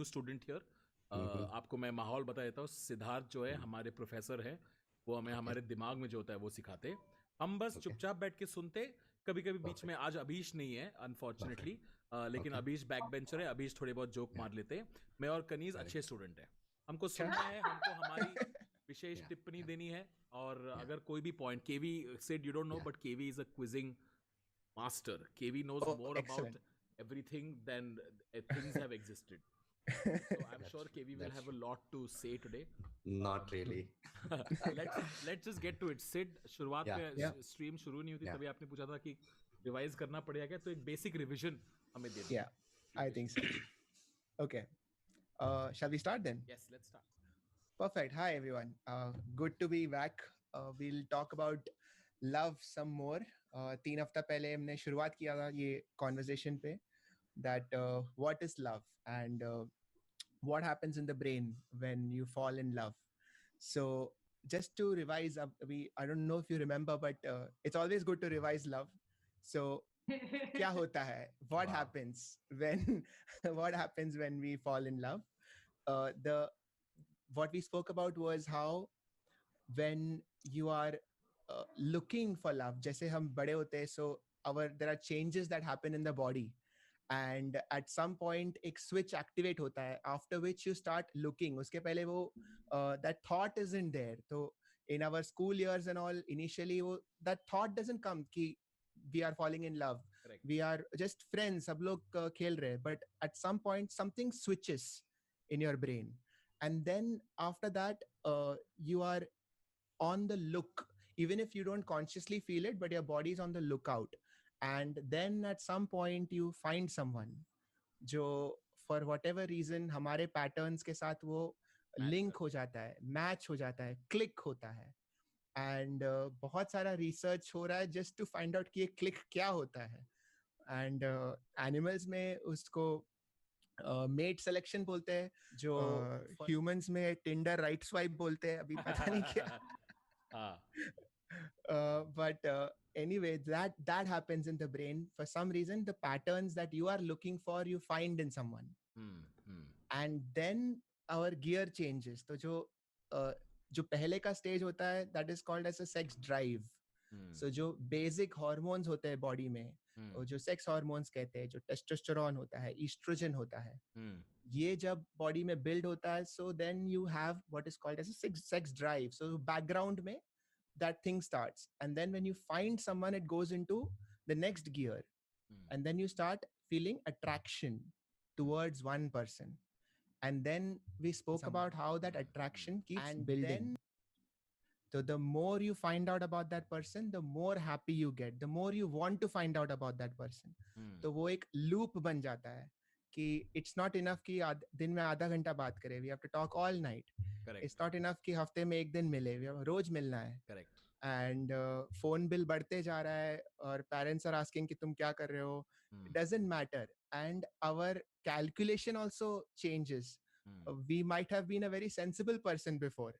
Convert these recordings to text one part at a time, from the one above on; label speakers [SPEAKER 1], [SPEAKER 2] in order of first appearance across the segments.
[SPEAKER 1] New student here. आपको मैं माहौल बता देता हूँ. सिद्धार्थ जो है हमारे प्रोफेसर है, वो हमें हमारे दिमाग में जो होता है वो सिखाते. हम बस चुपचाप बैठ के सुनते. कभी कभी बीच में, आज अभीश नहीं है अनफॉर्चुनेटली, लेकिन अभीश बैक बेंचर है. अभीश थोड़े बहुत जोक मार लेते हैं. मैं और कनीज अच्छे स्टूडेंट है. हमको सुनना है, हमको हमारी विशेष टिप्पणी देनी है. और अगर कोई भी point, KV said you don't know, but KV is a quizzing master. KV knows more
[SPEAKER 2] excellent.
[SPEAKER 1] about everything than things have existed. So I'm sure KV will have a lot to say today.
[SPEAKER 3] Not really.
[SPEAKER 1] let's just get to it. Sid, शुरुआत में stream शुरू नहीं होती तभी आपने पूछा था कि रिवाइज करना पड़ेगा क्या, तो एक बेसिक रिवीजन हमें दे दो.
[SPEAKER 2] I think so. Okay. Shall we start then?
[SPEAKER 1] Yes, let's start.
[SPEAKER 2] Perfect. Hi everyone. Good to be back. We'll talk about love some more. 3 हफ्ता पहले हमने शुरुआत किया था ये conversation पे that what is love and what happens in the brain when you fall in love. So just to revise, I don't know if you remember, but it's always good to revise love. So क्या होता है? What happens when what happens when we fall in love? What we spoke about was how when you are looking for love, जैसे हम बड़े होते हैं, so there are changes that happen in the body, and at some point एक switch activate होता है, after which you start looking. उसके पहले वो that thought isn't there. So in our school years and all, initially that thought doesn't come कि we are falling in love.
[SPEAKER 1] Correct.
[SPEAKER 2] We are just friends, सब लोग खेल रहे हैं, but at some point something switches in your brain, and then after that you are on the look, even if you don't consciously feel it, but your body is on the lookout. And then at some point you find someone जो for whatever reason हमारे patterns के साथ वो link हो जाता है, match हो जाता है, click होता है. And बहुत सारा research हो रहा है just to find out कि ये click क्या होता है. And animals में उसको मेट सिलेक्शन बोलते हैं, जो humans में Tinder right swipe बोलते हैं, अभी पता नहीं क्या. But anyway, that happens in the brain. For some reason, the patterns that you are looking for, you find in someone. And then our gear changes. तो जो पहले का stage होता है, that is called as a sex drive. So जो basic hormones होते हैं body में, जो sex hormones कहते हैं, जो testosterone होता है, estrogen होता है, ये जब body में build होता है, so then you have what is called as a sex drive. So background में that thing starts, and then when you find someone, it goes into the next gear, and then you start feeling attraction towards one person, and then we spoke about how that attraction keeps building. So the more you find out about that person, the more happy you get, the more you want to find out about that person. तो वो एक loop बन जाता है कि it's not enough कि दिन में आधा घंटा बात करें, we have to talk all night.
[SPEAKER 1] Correct.
[SPEAKER 2] It's not enough कि हफ्ते में एक दिन मिले, रोज मिलना है.
[SPEAKER 1] Correct.
[SPEAKER 2] And phone bill बढ़ते जा रहा है और parents are asking कि तुम क्या कर रहे हो. It doesn't matter, and our calculation also changes. We might have been a very sensible person before,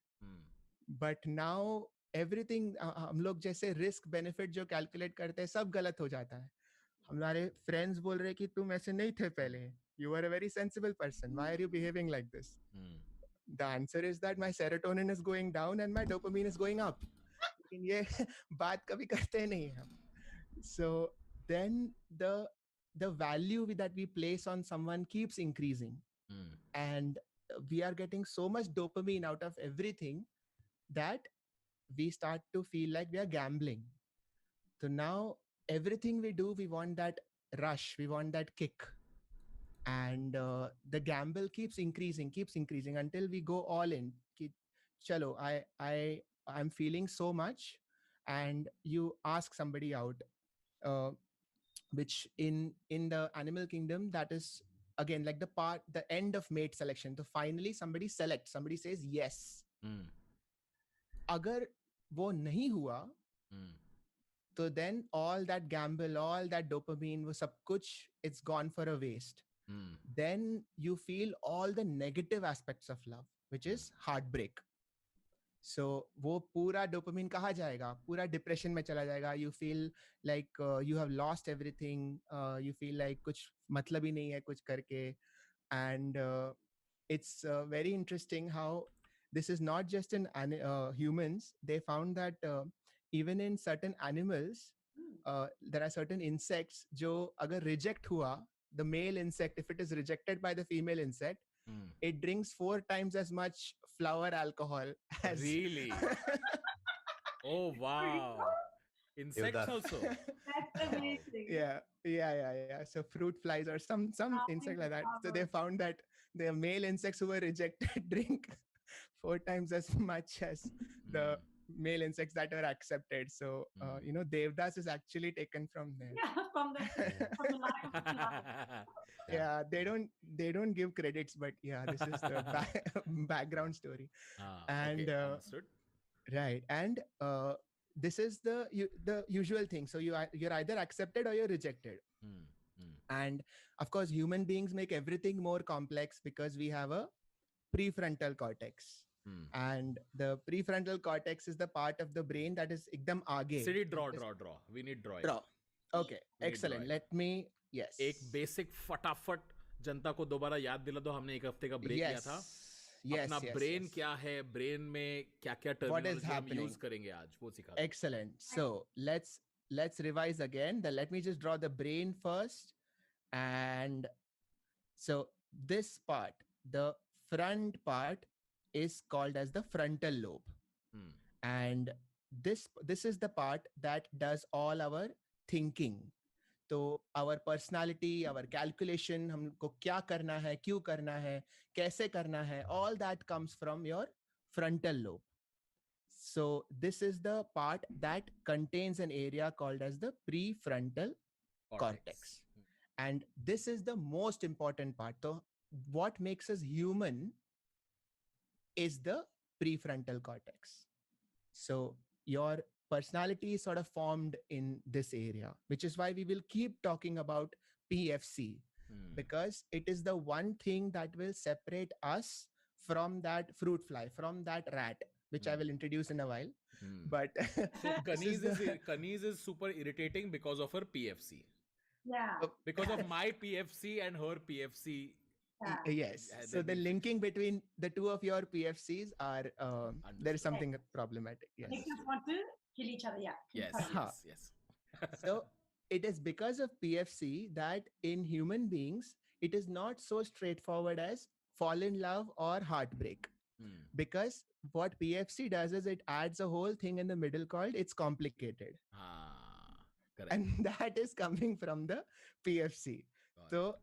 [SPEAKER 2] but now everything हम लोग जैसे risk benefit जो calculate करते हैं सब गलत हो जाता है. हमारे friends बोल रहे कि तुम ऐसे नहीं थे पहले. You were a very sensible person. Why are you behaving like this? The answer is that my serotonin is going down and my dopamine is going up. लेकिन ये बात कभी करते नहीं हम. So then the value that we place on someone keeps increasing, and we are getting so much dopamine out of everything that we start to feel like we are gambling. So now everything we do, we want that rush, we want that kick, and the gamble keeps increasing until we go all in. Ki, chalo, I'm feeling so much, and you ask somebody out, which in the animal kingdom, that is again like the end of mate selection. So finally somebody selects, somebody says yes. अगर वो नहीं हुआ, तो then all that gamble, all that dopamine, वो सब कुछ, it's gone for a waste. Then you feel all the negative aspects of love, which is heartbreak. So वो पूरा dopamine कहाँ जाएगा? पूरा depression में चला जाएगा. You feel like you have lost everything. You feel like कुछ मतलब ही नहीं है कुछ करके. And it's very interesting how this is not just in humans. They found that even in certain animals, there are certain insects जो अगर reject हुआ, the male insect, if it is rejected by the female insect, it drinks 4 times as much flower alcohol as
[SPEAKER 1] Really? Oh wow! Insects also.
[SPEAKER 3] That's amazing.
[SPEAKER 2] yeah. So fruit flies or some insect like that. So they found that the male insects who were rejected drink 4 times as much as the male insects that were accepted. So Devdas is actually taken from there.
[SPEAKER 3] Yeah, from the lack of flower.
[SPEAKER 2] Yeah, they don't give credits, but yeah, this is the background story. And
[SPEAKER 1] Okay, understood.
[SPEAKER 2] right, and this is the usual thing. So you're either accepted or you're rejected. And of course, human beings make everything more complex because we have a prefrontal cortex. And the prefrontal cortex is the part of the brain that is ekdam aage.
[SPEAKER 1] City draw. We need drawing.
[SPEAKER 2] Draw. Okay, excellent. Let me, yes.
[SPEAKER 1] एक basic फटाफट जनता को दोबारा याद दिला दो. हमने एक हफ्ते का ब्रेक लिया था. अपना ब्रेन क्या है, ब्रेन में क्या-क्या टर्मिनोलॉजी हम यूज करेंगे आज, वो सिखा.
[SPEAKER 2] Excellent. So let's revise again. Let me just draw the brain first. And so this part, the front part, is called as the frontal lobe. And this is the part that does all our thinking. So our personality, our calculation, हमको क्या करना है, क्यों करना है, कैसे करना है, all that comes from your frontal lobe. So this is the part that contains an area called as the prefrontal cortex. And this is the most important part. So what makes us human is the prefrontal cortex. So your personality is sort of formed in this area, which is why we will keep talking about PFC, because it is the one thing that will separate us from that fruit fly, from that rat, which I will introduce in a while. But
[SPEAKER 1] so Kaneez is super irritating because of her PFC.
[SPEAKER 3] Yeah.
[SPEAKER 1] Because of my PFC and her PFC.
[SPEAKER 2] Yes. So the linking between the two of your PFCs are there is something problematic. Yes.
[SPEAKER 3] They just want to kill each other. Yeah.
[SPEAKER 1] Yes.
[SPEAKER 2] So it is because of PFC that in human beings it is not so straightforward as fall in love or heartbreak. Because what PFC does is it adds a whole thing in the middle called it's complicated.
[SPEAKER 1] Correct.
[SPEAKER 2] And that is coming from the PFC. So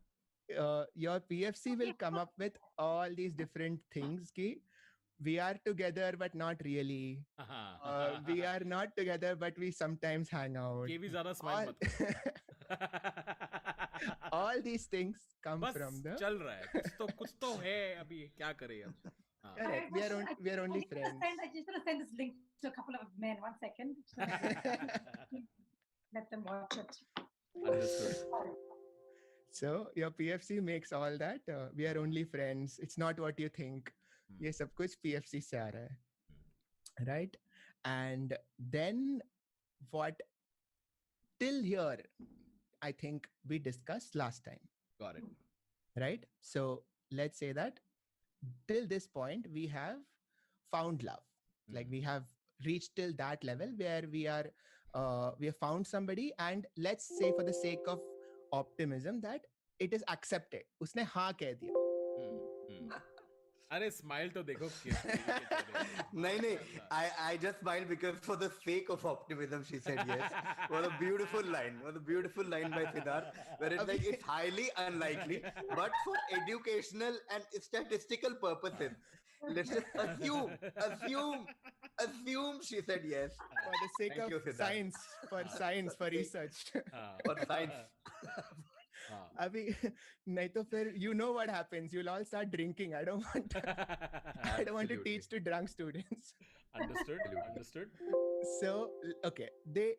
[SPEAKER 2] your PFC will come up with all these different things. We are together, but not really. We are not together, but we sometimes hang out. All these things come from the.
[SPEAKER 1] चल रहा है. कुछ तो है अभी क्या करें अब.
[SPEAKER 2] Correct. We are only friends.
[SPEAKER 3] I just want to send this link to a couple of men. 1 second. Let them watch it.
[SPEAKER 1] Understood.
[SPEAKER 2] So your PFC makes all that. We are only friends. It's not what you think. ये सब कुछ PFC से आ रहा है. Right? And then what till here, I think we discussed last time.
[SPEAKER 1] Got it.
[SPEAKER 2] Right? So let's say that till this point, we have found love. Like we have reached till that level where we have found somebody, and let's say for the sake of optimism that it is accepted. उसने हाँ कह दिया.
[SPEAKER 1] अरे smile तो देखो.
[SPEAKER 4] नहीं I just smiled because for the sake of optimism she said yes. What a beautiful line by Siddharth, where it's like it's highly unlikely, but for educational and statistical purposes, let's just assume she said yes.
[SPEAKER 2] For the sake of science, for research.
[SPEAKER 4] For science.
[SPEAKER 2] अभी नहीं तो फिर you know what happens, you'll all start drinking. I don't want to teach to drunk students.
[SPEAKER 1] Understood.
[SPEAKER 2] So okay,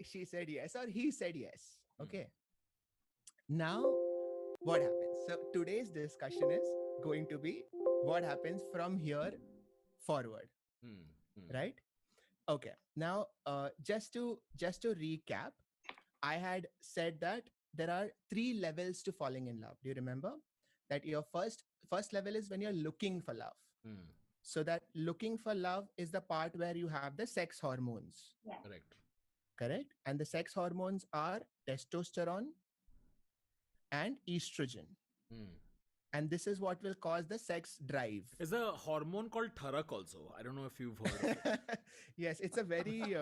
[SPEAKER 2] she said yes or he said yes. Okay. Now what happens? So today's discussion is going to be what happens from here forward. Right? Okay. Now just to recap, I had said that there are 3 levels to falling in love. Do you remember? That your first first level is when you're looking for love.
[SPEAKER 1] Hmm.
[SPEAKER 2] So that looking for love is the part where you have the sex hormones,
[SPEAKER 1] Correct.
[SPEAKER 2] correct? And the sex hormones are testosterone and estrogen.
[SPEAKER 1] Hmm.
[SPEAKER 2] And this is what will cause the sex drive.
[SPEAKER 1] Is a hormone called Tharak also? I don't know if you've heard of it.
[SPEAKER 2] Yes, it's a very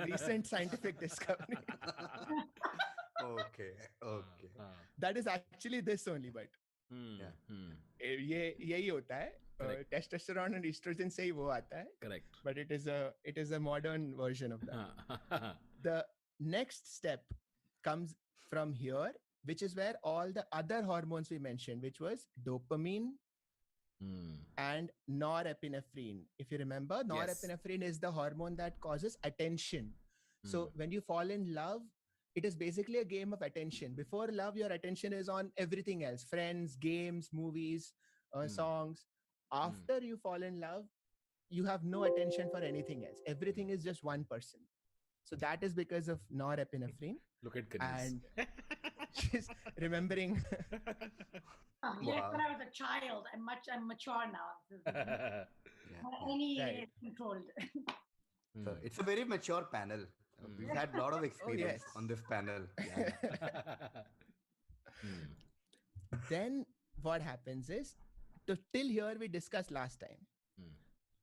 [SPEAKER 2] recent scientific discovery.
[SPEAKER 4] Okay. Okay.
[SPEAKER 2] That is actually this only, but
[SPEAKER 4] Yeah.
[SPEAKER 2] ये यही होता है.
[SPEAKER 1] Correct.
[SPEAKER 2] Testosterone and estrogen से ही वो आता है.
[SPEAKER 1] Correct.
[SPEAKER 2] But it is a modern version of that. The next step comes from here, which is where all the other hormones we mentioned, which was dopamine and norepinephrine. If you remember, norepinephrine is the hormone that causes attention. So when you fall in love, it is basically a game of attention. Before love, your attention is on everything else: friends, games, movies, songs. After you fall in love, you have no attention for anything else. Everything is just one person. So that is because of norepinephrine.
[SPEAKER 1] Look at Ganesh.
[SPEAKER 2] And she's remembering.
[SPEAKER 3] Yes,
[SPEAKER 4] Wow.
[SPEAKER 3] when I was a child, I'm mature now. Any
[SPEAKER 2] Right.
[SPEAKER 3] is controlled.
[SPEAKER 4] So it's a very mature panel. We've had a lot of experience
[SPEAKER 2] yes.
[SPEAKER 4] on this panel. Yeah.
[SPEAKER 2] Then what happens is, till here we discussed last time.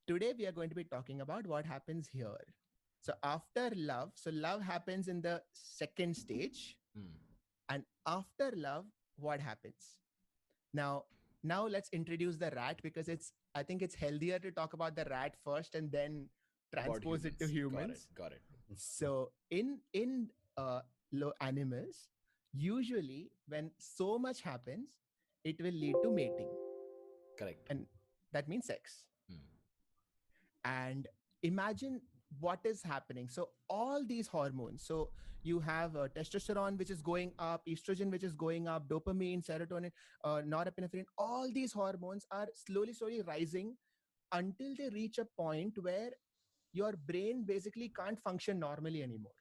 [SPEAKER 2] Today we are going to be talking about what happens here. So after love, so love happens in the second stage. And after love, what happens? Now let's introduce the rat, because I think it's healthier to talk about the rat first and then transpose it to humans.
[SPEAKER 1] Got it.
[SPEAKER 2] So in animals, usually when so much happens, it will lead to mating.
[SPEAKER 1] Correct.
[SPEAKER 2] And that means sex. And imagine what is happening. So all these hormones, so you have testosterone, which is going up, estrogen, which is going up, dopamine, serotonin, norepinephrine, all these hormones are slowly rising until they reach a point where your brain basically can't function normally anymore.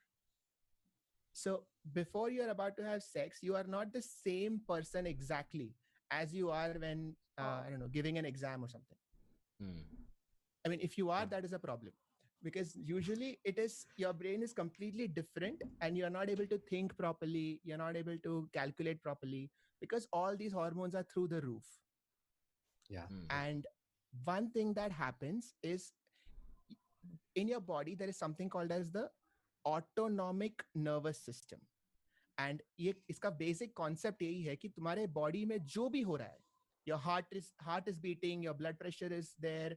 [SPEAKER 2] So before you're about to have sex, you are not the same person exactly as you are when, I don't know, giving an exam or something. I mean, if you are, that is a problem, because usually it is, your brain is completely different and you're not able to think properly. You're not able to calculate properly because all these hormones are through the roof.
[SPEAKER 4] Yeah.
[SPEAKER 2] And one thing that happens is, in your body, there is something called as the autonomic nervous system. And ये इसका basic concept यही है कि तुम्हारे body में जो भी हो रहा है, your heart is beating, your blood pressure is there,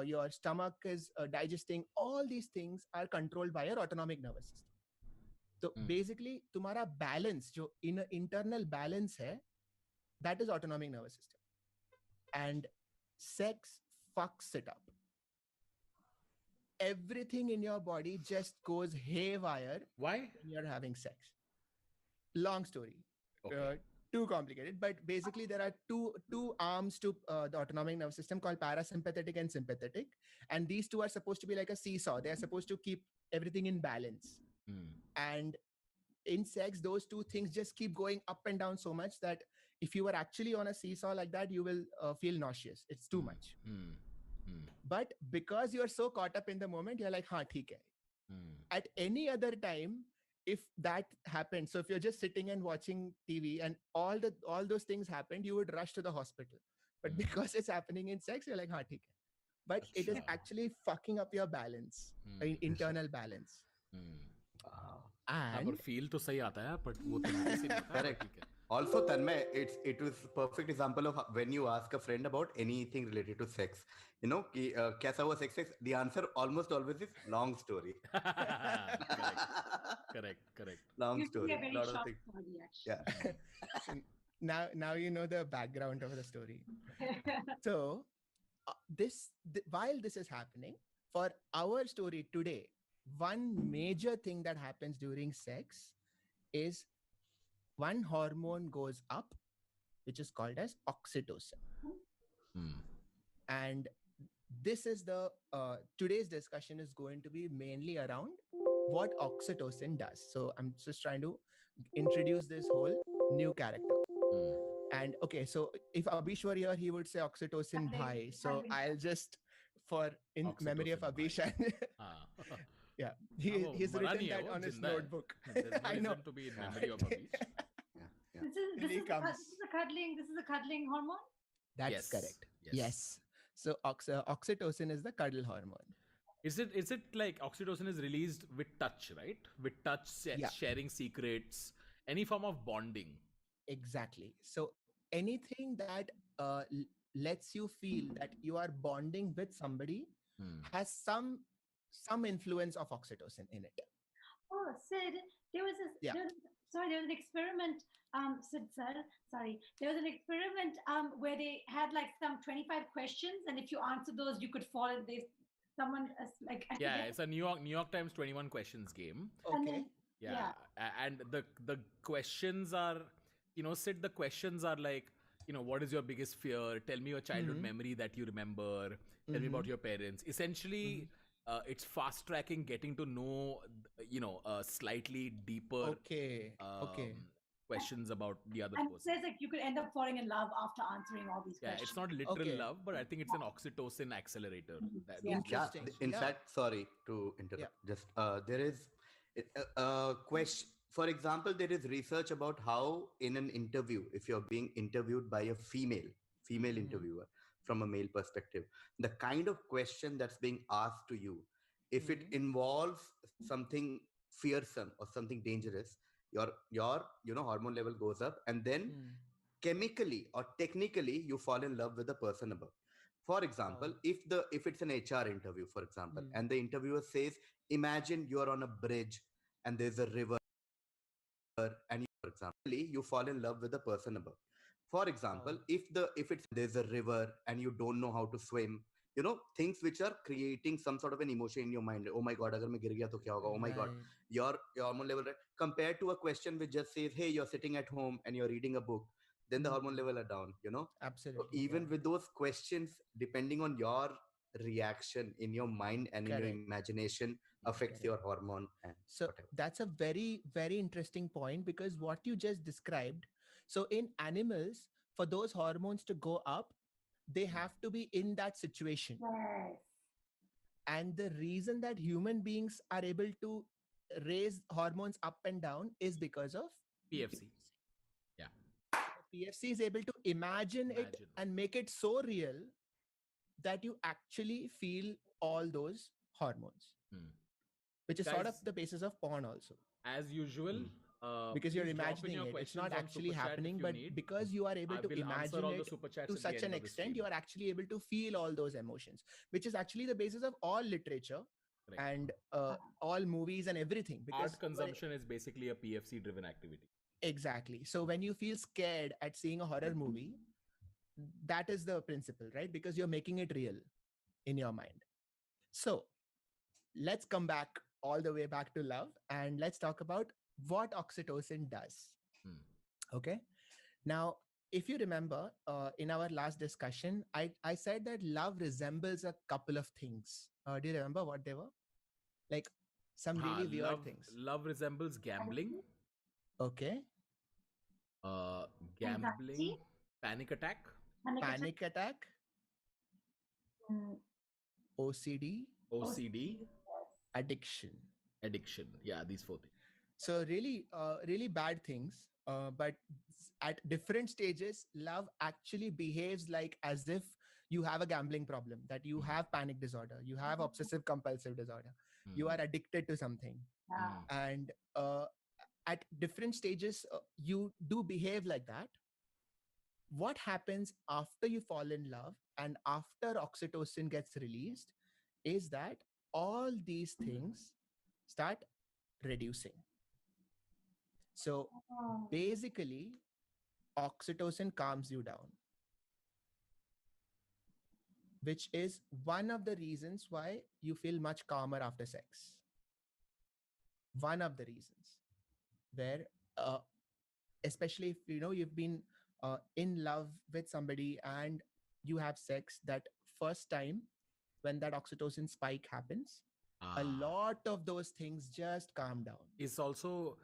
[SPEAKER 2] your stomach is digesting, all these things are controlled by your autonomic nervous system. So basically तुम्हारा balance, जो internal balance है, that is autonomic nervous system. And sex fucks it up. Everything in your body just goes haywire.
[SPEAKER 1] Why?
[SPEAKER 2] When you're having sex. Long story.
[SPEAKER 1] Okay.
[SPEAKER 2] Too complicated, but basically there are two arms to the autonomic nervous system called parasympathetic and sympathetic, and these two are supposed to be like a seesaw. They are supposed to keep everything in balance. And in sex, those two things just keep going up and down so much that if you were actually on a seesaw like that, you will feel nauseous. It's too much. But because you're so caught up in the moment, you're like, हाँ ठीक है. At any other time, if that happened, so if you're just sitting and watching TV and all those things happened, you would rush to the hospital. But because it's happening in sex, you're like, हाँ ठीक है. But it is actually fucking up your balance, internal balance. And
[SPEAKER 1] feel तो सही आता है, but वो तरीके से नहीं होता है,
[SPEAKER 4] Correct.
[SPEAKER 1] ठीक है.
[SPEAKER 4] Also, Tanmay, it was perfect example of when you ask a friend about anything related to sex. You know, कि, कैसा हुआ sex? The answer almost always is long story.
[SPEAKER 1] Correct.
[SPEAKER 4] Long
[SPEAKER 3] Used to
[SPEAKER 4] story.
[SPEAKER 3] be a very
[SPEAKER 4] Lot of
[SPEAKER 3] short
[SPEAKER 4] things.
[SPEAKER 3] story, actually.
[SPEAKER 4] Yeah.
[SPEAKER 2] So now you know the background of the story. So while this is happening, for our story today, one major thing that happens during sex is one hormone goes up, which is called as oxytocin. And this is the today's discussion is going to be mainly around what oxytocin does. So I'm just trying to introduce this whole new character. And okay, so if Abhish were here, he would say oxytocin
[SPEAKER 3] Cuddling,
[SPEAKER 2] bhai. So
[SPEAKER 3] cuddling.
[SPEAKER 2] I'll just, for in memory of
[SPEAKER 1] Oxytocin
[SPEAKER 2] Abhish,
[SPEAKER 1] bhai.
[SPEAKER 2] and
[SPEAKER 1] हाँ.
[SPEAKER 2] yeah,
[SPEAKER 1] हाँ, वो
[SPEAKER 2] he's
[SPEAKER 1] मरा
[SPEAKER 2] written
[SPEAKER 1] नहीं है
[SPEAKER 2] that
[SPEAKER 1] वो,
[SPEAKER 2] on his
[SPEAKER 1] जिंदा है.
[SPEAKER 2] notebook.
[SPEAKER 1] There's no
[SPEAKER 2] I know.
[SPEAKER 1] reason to be in memory of Abhish.
[SPEAKER 4] Yeah, yeah.
[SPEAKER 3] This is
[SPEAKER 2] Till he comes.
[SPEAKER 3] this is a cuddling. This is a cuddling hormone.
[SPEAKER 2] That's
[SPEAKER 1] Yes,
[SPEAKER 2] correct.
[SPEAKER 1] yes.
[SPEAKER 2] Yes. So oxytocin is the cuddle hormone.
[SPEAKER 1] Is it like oxytocin is released with touch, right? With touch,
[SPEAKER 2] Yeah.
[SPEAKER 1] sharing secrets, any form of bonding.
[SPEAKER 2] Exactly. So anything that lets you feel that you are bonding with somebody has some influence of oxytocin in it.
[SPEAKER 3] Oh, Sid, there was this.
[SPEAKER 2] Yeah.
[SPEAKER 3] There was an experiment. Sid, sir, sorry. There was an experiment where they had like some 25 questions, and if you answered those, you could fall. And they, someone like I
[SPEAKER 1] Yeah,
[SPEAKER 3] forget.
[SPEAKER 1] it's a New York Times 21 questions game.
[SPEAKER 3] And
[SPEAKER 2] Okay.
[SPEAKER 3] then,
[SPEAKER 1] Yeah. And the questions are, Sid, the questions are like, what is your biggest fear? Tell me your childhood memory that you remember. Tell me about your parents. Essentially, it's fast tracking getting to know, slightly deeper
[SPEAKER 2] Okay. Okay.
[SPEAKER 1] questions about the other
[SPEAKER 3] and it
[SPEAKER 1] person.
[SPEAKER 3] says like you could end up falling in love after answering all these
[SPEAKER 1] Yeah,
[SPEAKER 3] questions.
[SPEAKER 1] it's not literal
[SPEAKER 2] Okay.
[SPEAKER 1] love, but I think it's an oxytocin accelerator. That-
[SPEAKER 3] Yeah.
[SPEAKER 2] Interesting.
[SPEAKER 4] In
[SPEAKER 2] Yeah.
[SPEAKER 4] fact, sorry to interrupt. Just there is a question. For example, there is research about how in an interview, if you're being interviewed by a female interviewer from a male perspective, the kind of question that's being asked to you, if it involves something fearsome or something dangerous, your hormone level goes up, and then chemically or technically you fall in love with the person above. For example, if it's an HR interview, for example, and the interviewer says, imagine you're on a bridge and there's a river, and for example, you fall in love with the person above. For example, if it's there's a river and you don't know how to swim, things which are creating some sort of an emotion in your mind. Oh my god, agar main gir gaya to kya hoga? Oh my god.
[SPEAKER 2] Right.
[SPEAKER 4] Your hormone level, right? Compared to a question which just says, hey, you're sitting at home and you're reading a book, then the hormone level are down. So
[SPEAKER 2] Absolutely.
[SPEAKER 4] even
[SPEAKER 2] yeah.
[SPEAKER 4] with those questions, depending on your reaction in your mind and in your
[SPEAKER 2] Correct.
[SPEAKER 4] imagination, affects your hormone and
[SPEAKER 2] So
[SPEAKER 4] whatever.
[SPEAKER 2] that's a very, very interesting point, because what you just described, so in animals, for those hormones to go up, they have to be in that situation.
[SPEAKER 3] Yes.
[SPEAKER 2] And the reason that human beings are able to raise hormones up and down is because of
[SPEAKER 1] PFC. Yeah.
[SPEAKER 2] PFC is able to imagine it
[SPEAKER 1] Imagine.
[SPEAKER 2] and make it so real that you actually feel all those hormones, which is sort of
[SPEAKER 1] Guys-
[SPEAKER 2] the basis of porn also.
[SPEAKER 1] As usual,
[SPEAKER 2] Because you're
[SPEAKER 1] please drop in
[SPEAKER 2] imagining
[SPEAKER 1] your
[SPEAKER 2] it. It's
[SPEAKER 1] questions
[SPEAKER 2] not
[SPEAKER 1] on
[SPEAKER 2] actually
[SPEAKER 1] Super Chat if
[SPEAKER 2] happening,
[SPEAKER 1] you
[SPEAKER 2] but
[SPEAKER 1] need.
[SPEAKER 2] because you are able
[SPEAKER 1] I
[SPEAKER 2] to
[SPEAKER 1] will answer
[SPEAKER 2] imagine
[SPEAKER 1] all the
[SPEAKER 2] it
[SPEAKER 1] super chats
[SPEAKER 2] to
[SPEAKER 1] at the
[SPEAKER 2] such
[SPEAKER 1] end
[SPEAKER 2] an
[SPEAKER 1] of the
[SPEAKER 2] extent,
[SPEAKER 1] stream.
[SPEAKER 2] you are actually able to feel all those emotions, which is actually the basis of all literature
[SPEAKER 1] Correct.
[SPEAKER 2] and all movies and everything. Because
[SPEAKER 1] Art consumption is basically a PFC driven activity.
[SPEAKER 2] exactly. So when you feel scared at seeing a horror movie, that is the principle, right? Because you're making it real in your mind. So let's come back all the way back to love, and let's talk about what oxytocin does. Okay. Now, if you remember in our last discussion, I said that love resembles a couple of things. Do you remember what they were? Like some really weird things.
[SPEAKER 1] Love resembles gambling,
[SPEAKER 2] Okay.
[SPEAKER 1] gambling,
[SPEAKER 3] Anxiety?
[SPEAKER 1] panic attack,
[SPEAKER 2] Panic attack,
[SPEAKER 3] Mm,
[SPEAKER 2] OCD,
[SPEAKER 1] OCD,
[SPEAKER 2] addiction.
[SPEAKER 1] addiction. Yeah, these four things.
[SPEAKER 2] So really bad things. But at different stages, love actually behaves like as if you have a gambling problem, that you have panic disorder, you have obsessive compulsive disorder, you are addicted to something,
[SPEAKER 3] yeah.
[SPEAKER 2] and at different stages, you do behave like that. What happens after you fall in love and after oxytocin gets released is that all these things start reducing. So
[SPEAKER 3] Oh.
[SPEAKER 2] basically, oxytocin calms you down, which is one of the reasons why you feel much calmer after sex. One of the reasons where, especially if you've been in love with somebody and you have sex, that first time when that oxytocin spike happens, a lot of those things just calm down.
[SPEAKER 1] It's also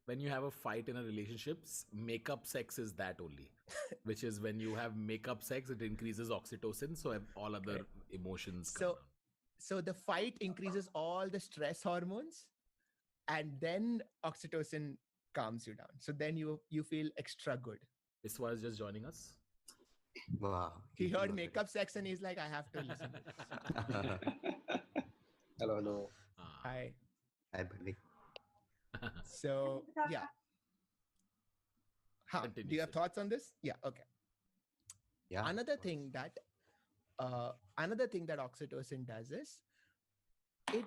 [SPEAKER 1] when you have a fight in a relationship, makeup sex is that only, which is when you have makeup sex, it increases oxytocin, so all other emotions come down.
[SPEAKER 2] So the fight increases all the stress hormones, and then oxytocin calms you down. So then you feel extra good.
[SPEAKER 1] Iswa is just joining us.
[SPEAKER 4] Wow.
[SPEAKER 2] He heard makeup sex and he's like, I have to listen to this.
[SPEAKER 5] Hello.
[SPEAKER 2] Hi.
[SPEAKER 4] Hi, buddy.
[SPEAKER 2] So yeah. Do you have thoughts on this? Yeah. Okay.
[SPEAKER 4] Yeah.
[SPEAKER 2] Another thing that oxytocin does is it.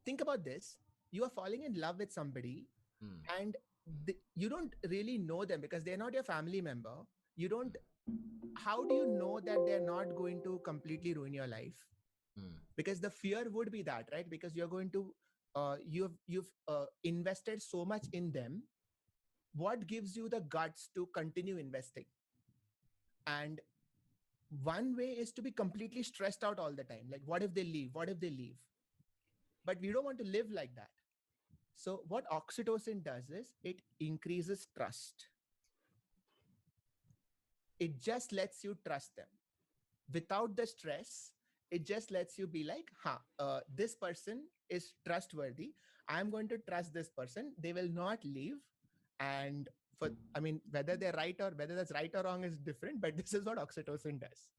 [SPEAKER 2] Think about this: you are falling in love with somebody, and you don't really know them because they're not your family member. You don't. How do you know that they're not going to completely ruin your life? Because the fear would be that, right? Because you're going to you've invested so much in them. What gives you the guts to continue investing? And one way is to be completely stressed out all the time. Like, what if they leave? What if they leave? But we don't want to live like that. So what oxytocin does is it increases trust. It just lets you trust them without the stress. It just lets you be like, this person is trustworthy. I'm going to trust this person. They will not leave. And whether they're right or whether that's right or wrong is different, but this is what oxytocin does.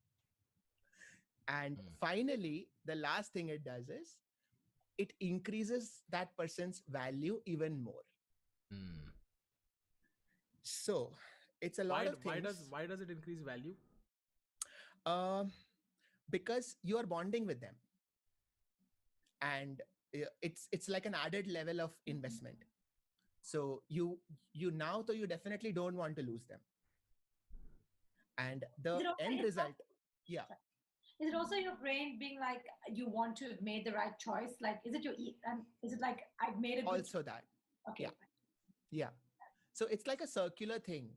[SPEAKER 2] And finally, the last thing it does is it increases that person's value even more. So it's a lot of things.
[SPEAKER 1] Why does it increase value?
[SPEAKER 2] Because you are bonding with them, and it's like an added level of investment. So you definitely don't want to lose them. And the end result, yeah.
[SPEAKER 3] Is it also your brain being like, you want to have made the right choice? Like, is it is it like, I've made a good
[SPEAKER 2] also that?
[SPEAKER 3] Okay.
[SPEAKER 2] Yeah. So it's like a circular thing.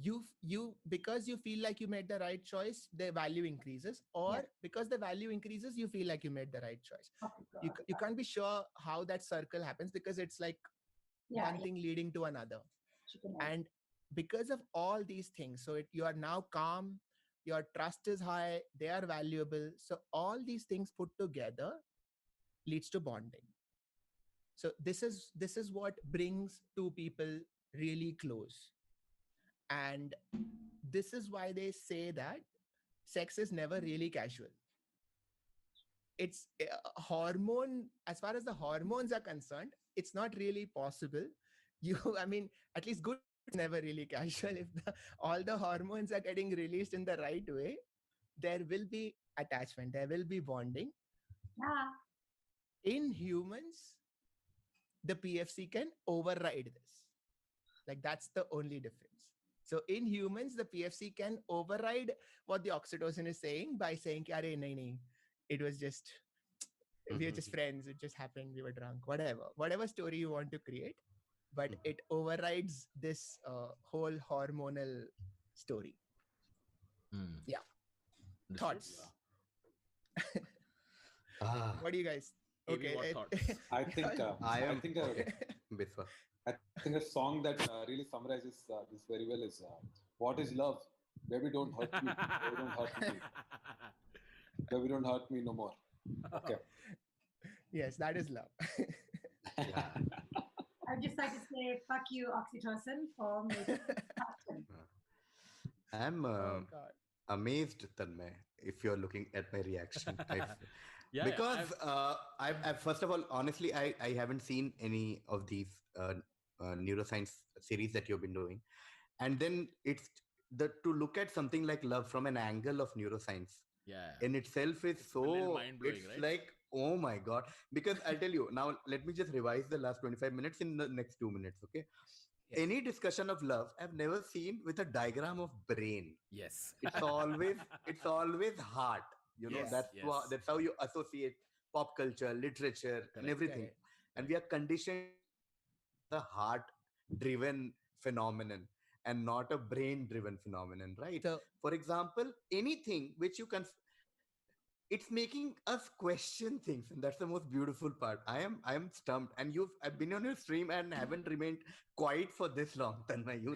[SPEAKER 2] You because you feel like you made the right choice, the value increases, or because the value increases, you feel like you made the right choice. You can't be sure how that circle happens because it's like one thing leading to another. And because of all these things, so you are now calm, your trust is high, they are valuable. So all these things put together leads to bonding. So this is what brings two people really close. And this is why they say that sex is never really casual. It's hormone, as far as the hormones are concerned, it's not really possible. At least good is never really casual. If all the hormones are getting released in the right way, there will be attachment, there will be bonding. In humans, the PFC can override this. Like, that's the only difference. So in humans, the PFC can override what the oxytocin is saying by saying, nahi, it was just, we were just friends, it just happened, we were drunk, whatever story you want to create. But it overrides this whole hormonal story. Yeah. Thoughts? What do you guys? Okay.
[SPEAKER 5] I think a song that really summarizes this very well is "What is Love?" Baby, don't hurt me. Baby, don't hurt me. Baby, don't hurt me no more. Okay.
[SPEAKER 2] Yes, that is love.
[SPEAKER 3] I'd just like to say, fuck you, oxytocin, for making happen.
[SPEAKER 4] I'm amazed, Tanmay, if you're looking at my reaction. Because I've first of all, honestly, I haven't seen any of these neuroscience series that you've been doing. And then it's to look at something like love from an angle of neuroscience in itself is so, it's right? Like, oh my God. Because I'll tell you, now let me just revise the last 25 minutes in the next 2 minutes, okay? Yes. Any discussion of love I've never seen with a diagram of brain.
[SPEAKER 1] Yes.
[SPEAKER 4] It's always heart. That's how you associate pop culture, literature, and everything. And we are conditioned the heart-driven phenomenon and not a brain-driven phenomenon, right? So, for example, anything which you can it's making us question things, and that's the most beautiful part. I am stumped, and I've been on your stream and haven't remained quiet for this long. Tanmay, you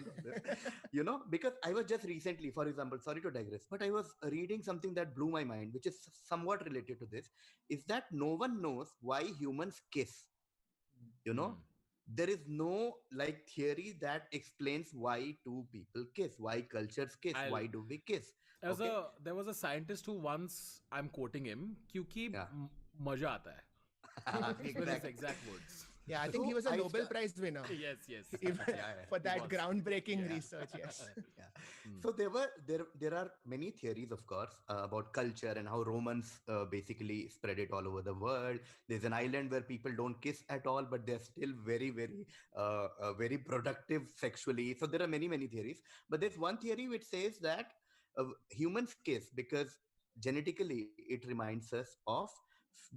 [SPEAKER 4] know this. Because I was just recently, for example, sorry to digress, but I was reading something that blew my mind, which is somewhat related to this, is that no one knows why humans kiss. you know
[SPEAKER 1] Hmm.
[SPEAKER 4] there is no like theory that explains why two people kiss, why cultures kiss,
[SPEAKER 1] I'll
[SPEAKER 4] why do we kiss.
[SPEAKER 1] As
[SPEAKER 4] Okay.
[SPEAKER 1] a there was a scientist who once, I'm quoting him, क्योंकि
[SPEAKER 4] Yeah.
[SPEAKER 1] मजा आता है. These were his
[SPEAKER 4] Exactly.
[SPEAKER 1] exact words.
[SPEAKER 2] Yeah, I think he
[SPEAKER 4] So
[SPEAKER 2] was a
[SPEAKER 4] I
[SPEAKER 2] Nobel
[SPEAKER 4] sta-
[SPEAKER 2] Prize winner
[SPEAKER 1] Yes, yes.
[SPEAKER 2] Even
[SPEAKER 4] yeah,
[SPEAKER 2] for
[SPEAKER 1] He
[SPEAKER 2] that
[SPEAKER 1] was.
[SPEAKER 2] groundbreaking
[SPEAKER 1] Yeah.
[SPEAKER 2] research. Yes.
[SPEAKER 4] yeah.
[SPEAKER 1] Hmm.
[SPEAKER 4] So there are many theories, of course, about culture and how Romans basically spread it all over the world. There's an island where people don't kiss at all, but they're still very productive sexually. So there are many theories, but there's one theory which says that humans kiss because genetically it reminds us of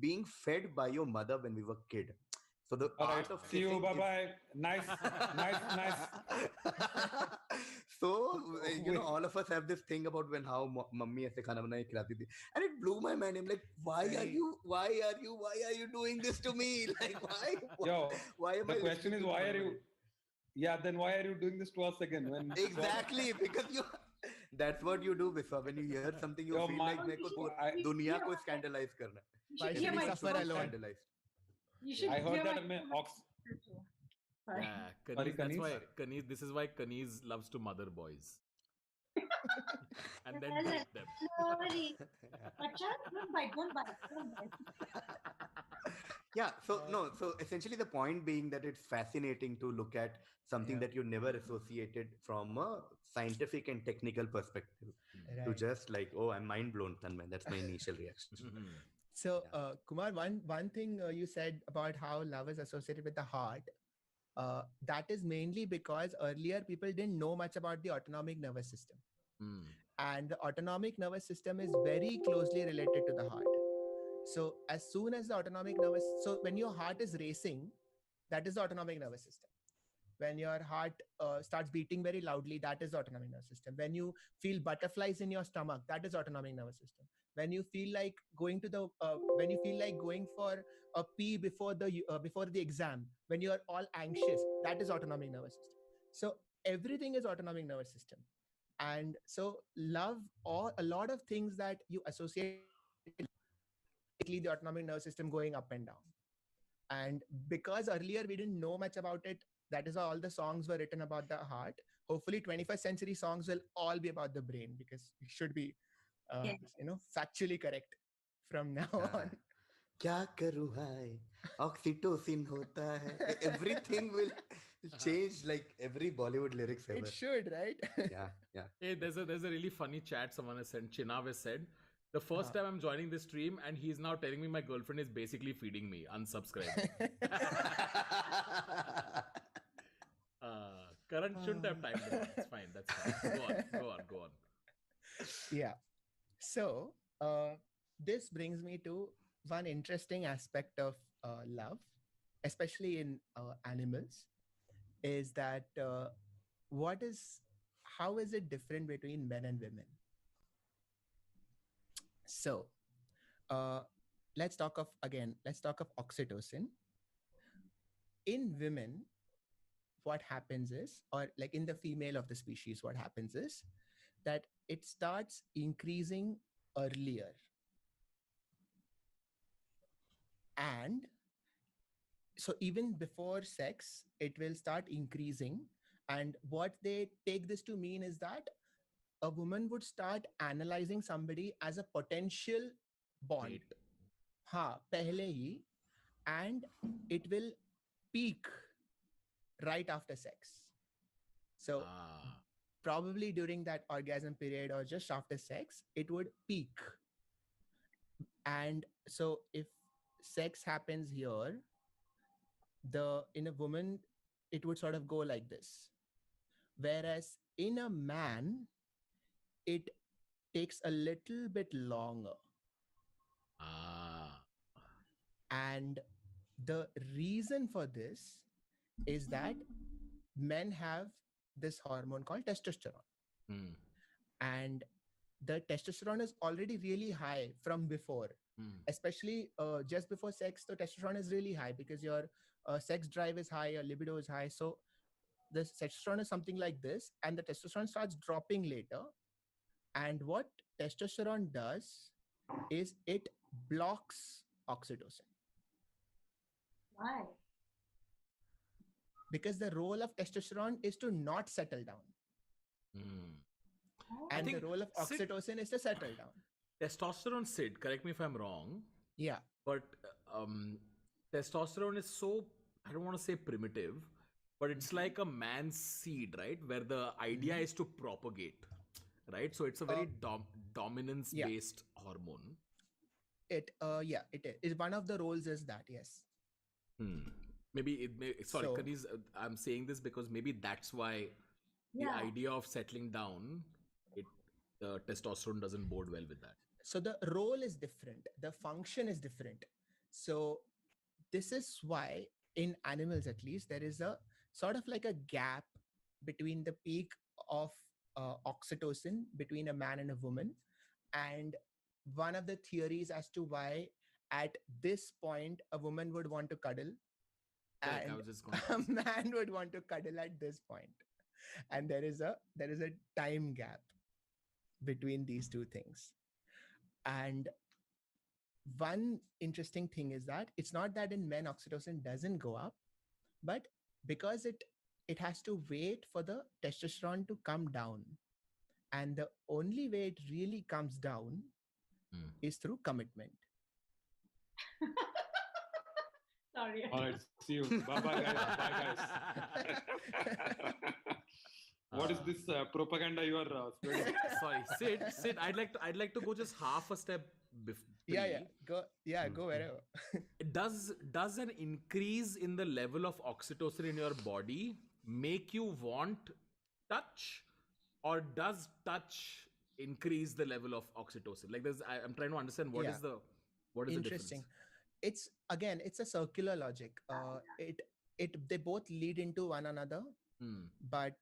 [SPEAKER 4] being fed by your mother when we were kid. So the
[SPEAKER 5] All right.
[SPEAKER 4] art of
[SPEAKER 5] See you.
[SPEAKER 4] kissing
[SPEAKER 5] Bye
[SPEAKER 4] is
[SPEAKER 5] bye. Nice.
[SPEAKER 4] so all of us have this thing about when how mummy aise khana bana ke khilati thi, and it blew my mind. I'm like, why are
[SPEAKER 2] Right.
[SPEAKER 4] you doing this to me? Like,
[SPEAKER 5] Yo,
[SPEAKER 4] why am
[SPEAKER 5] the
[SPEAKER 4] I
[SPEAKER 5] question
[SPEAKER 4] listening
[SPEAKER 5] is
[SPEAKER 4] to
[SPEAKER 5] why
[SPEAKER 4] the
[SPEAKER 5] are you?
[SPEAKER 4] mother?
[SPEAKER 5] Yeah, then why are you doing this to us again? When
[SPEAKER 4] Exactly, because you that's what you do, Biswa. When you hear something, you
[SPEAKER 5] Yo,
[SPEAKER 4] feel
[SPEAKER 5] my,
[SPEAKER 4] like मेरे को
[SPEAKER 5] I,
[SPEAKER 4] दुनिया को scandalize करना है.
[SPEAKER 3] You
[SPEAKER 2] Why
[SPEAKER 3] should
[SPEAKER 2] should
[SPEAKER 3] hear
[SPEAKER 2] we
[SPEAKER 3] my
[SPEAKER 2] suffer
[SPEAKER 3] throat.
[SPEAKER 2] alone?
[SPEAKER 4] Scandalized.
[SPEAKER 3] You should
[SPEAKER 5] I heard
[SPEAKER 3] hear
[SPEAKER 5] that
[SPEAKER 3] my
[SPEAKER 5] in my
[SPEAKER 3] throat. Sorry.
[SPEAKER 1] Yeah,
[SPEAKER 5] Sorry,
[SPEAKER 1] Kaniz, that's
[SPEAKER 5] Kaniz?
[SPEAKER 1] why Kaniz, this is why Kaniz loves to mother boys and then
[SPEAKER 3] Hello.
[SPEAKER 1] break them.
[SPEAKER 3] Sorry. Acha, don't bite.
[SPEAKER 4] Yeah, so essentially the point being that it's fascinating to look at something
[SPEAKER 2] Yeah.
[SPEAKER 4] that you never associated from a scientific and technical perspective to
[SPEAKER 2] Right.
[SPEAKER 4] just like, oh, I'm mind blown, Tanmay. That's my initial reaction.
[SPEAKER 1] Mhm.
[SPEAKER 2] So,
[SPEAKER 4] Yeah.
[SPEAKER 2] Kumar, one thing you said about how love is associated with the heart, that is mainly because earlier people didn't know much about the autonomic nervous system,
[SPEAKER 1] Hmm.
[SPEAKER 2] and the autonomic nervous system is very closely related to the heart. So, as soon as the autonomic nervous, so when your heart is racing, that is the autonomic nervous system. When your heart starts beating very loudly, that is the autonomic nervous system. When you feel butterflies in your stomach, that is autonomic nervous system. When you feel like when you feel like going for a pee before the exam, when you are all anxious, that is autonomic nervous system. So everything is autonomic nervous system. And so love, or a lot of things that you associate basically the autonomic nervous system going up and down. And because earlier we didn't know much about it, that is why all the songs were written about the heart. Hopefully 21st century songs will all be about the brain, because it should be
[SPEAKER 3] Yeah.
[SPEAKER 2] factually correct from now on.
[SPEAKER 4] क्या करूँ हाय oxytocin होता है. Everything will change, like every Bollywood lyrics ever.
[SPEAKER 2] It should, right?
[SPEAKER 4] Yeah.
[SPEAKER 1] Hey, there's a really funny chat someone has sent. Chinav has said, the first time I'm joining this stream and he's now telling me my girlfriend is basically feeding me. Unsubscribe. Karan shouldn't have timed it. It's fine. That's fine. Go on.
[SPEAKER 2] Yeah. So this brings me to one interesting aspect of love, especially in animals, is that how is it different between men and women? So let's talk of oxytocin. In women, what happens is, or like in the female of the species, what happens is that it starts increasing earlier, and so even before sex it will start increasing. And what they take this to mean is that a woman would start analyzing somebody as a potential bond,
[SPEAKER 1] Mate.
[SPEAKER 2] pehle hi, and it will peak right after sex. So probably during that orgasm period or just after sex, it would peak. And so if sex happens here, in a woman, it would sort of go like this. Whereas in a man, it takes a little bit longer. And the reason for this is that men have this hormone called testosterone. And the testosterone is already really high from before, especially just before sex. The testosterone is really high because your sex drive is high, your libido is high. So the testosterone is something like this, and the testosterone starts dropping later. And what testosterone does is it blocks oxytocin.
[SPEAKER 3] Why?
[SPEAKER 2] Because the role of testosterone is to not settle down.
[SPEAKER 3] Oh.
[SPEAKER 2] And the
[SPEAKER 1] think
[SPEAKER 2] role of oxytocin is to settle down.
[SPEAKER 1] Testosterone, Sid, correct me if I'm wrong,
[SPEAKER 2] Yeah.
[SPEAKER 1] but testosterone is so, I don't want to say primitive, but it's like a man's seed, right? Where the idea is to propagate, right? So it's a very dominance-based hormone.
[SPEAKER 2] It is. One of the roles is that, yes.
[SPEAKER 1] Maybe it may, sorry, Kaniz, I'm saying this because maybe that's why the idea of settling down, the testosterone doesn't bode well with that.
[SPEAKER 2] So the role is different. The function is different. So this is why in animals, at least, there is a sort of like a gap between the peak of oxytocin between a man and a woman. And one of the theories as to why at this point a woman would want to cuddle and a man would want to cuddle at this point. And there is a time gap between these two things. And one interesting thing is that it's not that in men oxytocin doesn't go up, but because it has to wait for the testosterone to come down. And the only way it really comes down is through commitment.
[SPEAKER 3] Sorry.
[SPEAKER 5] All right, see you. Bye-bye, guys. Bye, guys. What is this propaganda you are spreading?
[SPEAKER 1] Sorry, Sid. I'd like to go just half a step before.
[SPEAKER 2] Go wherever.
[SPEAKER 1] Does an increase in the level of oxytocin in your body make you want touch, or does touch increase the level of oxytocin? Like I'm trying to understand what is the
[SPEAKER 2] interesting.
[SPEAKER 1] difference?
[SPEAKER 2] It's a circular logic. They both lead into one another, but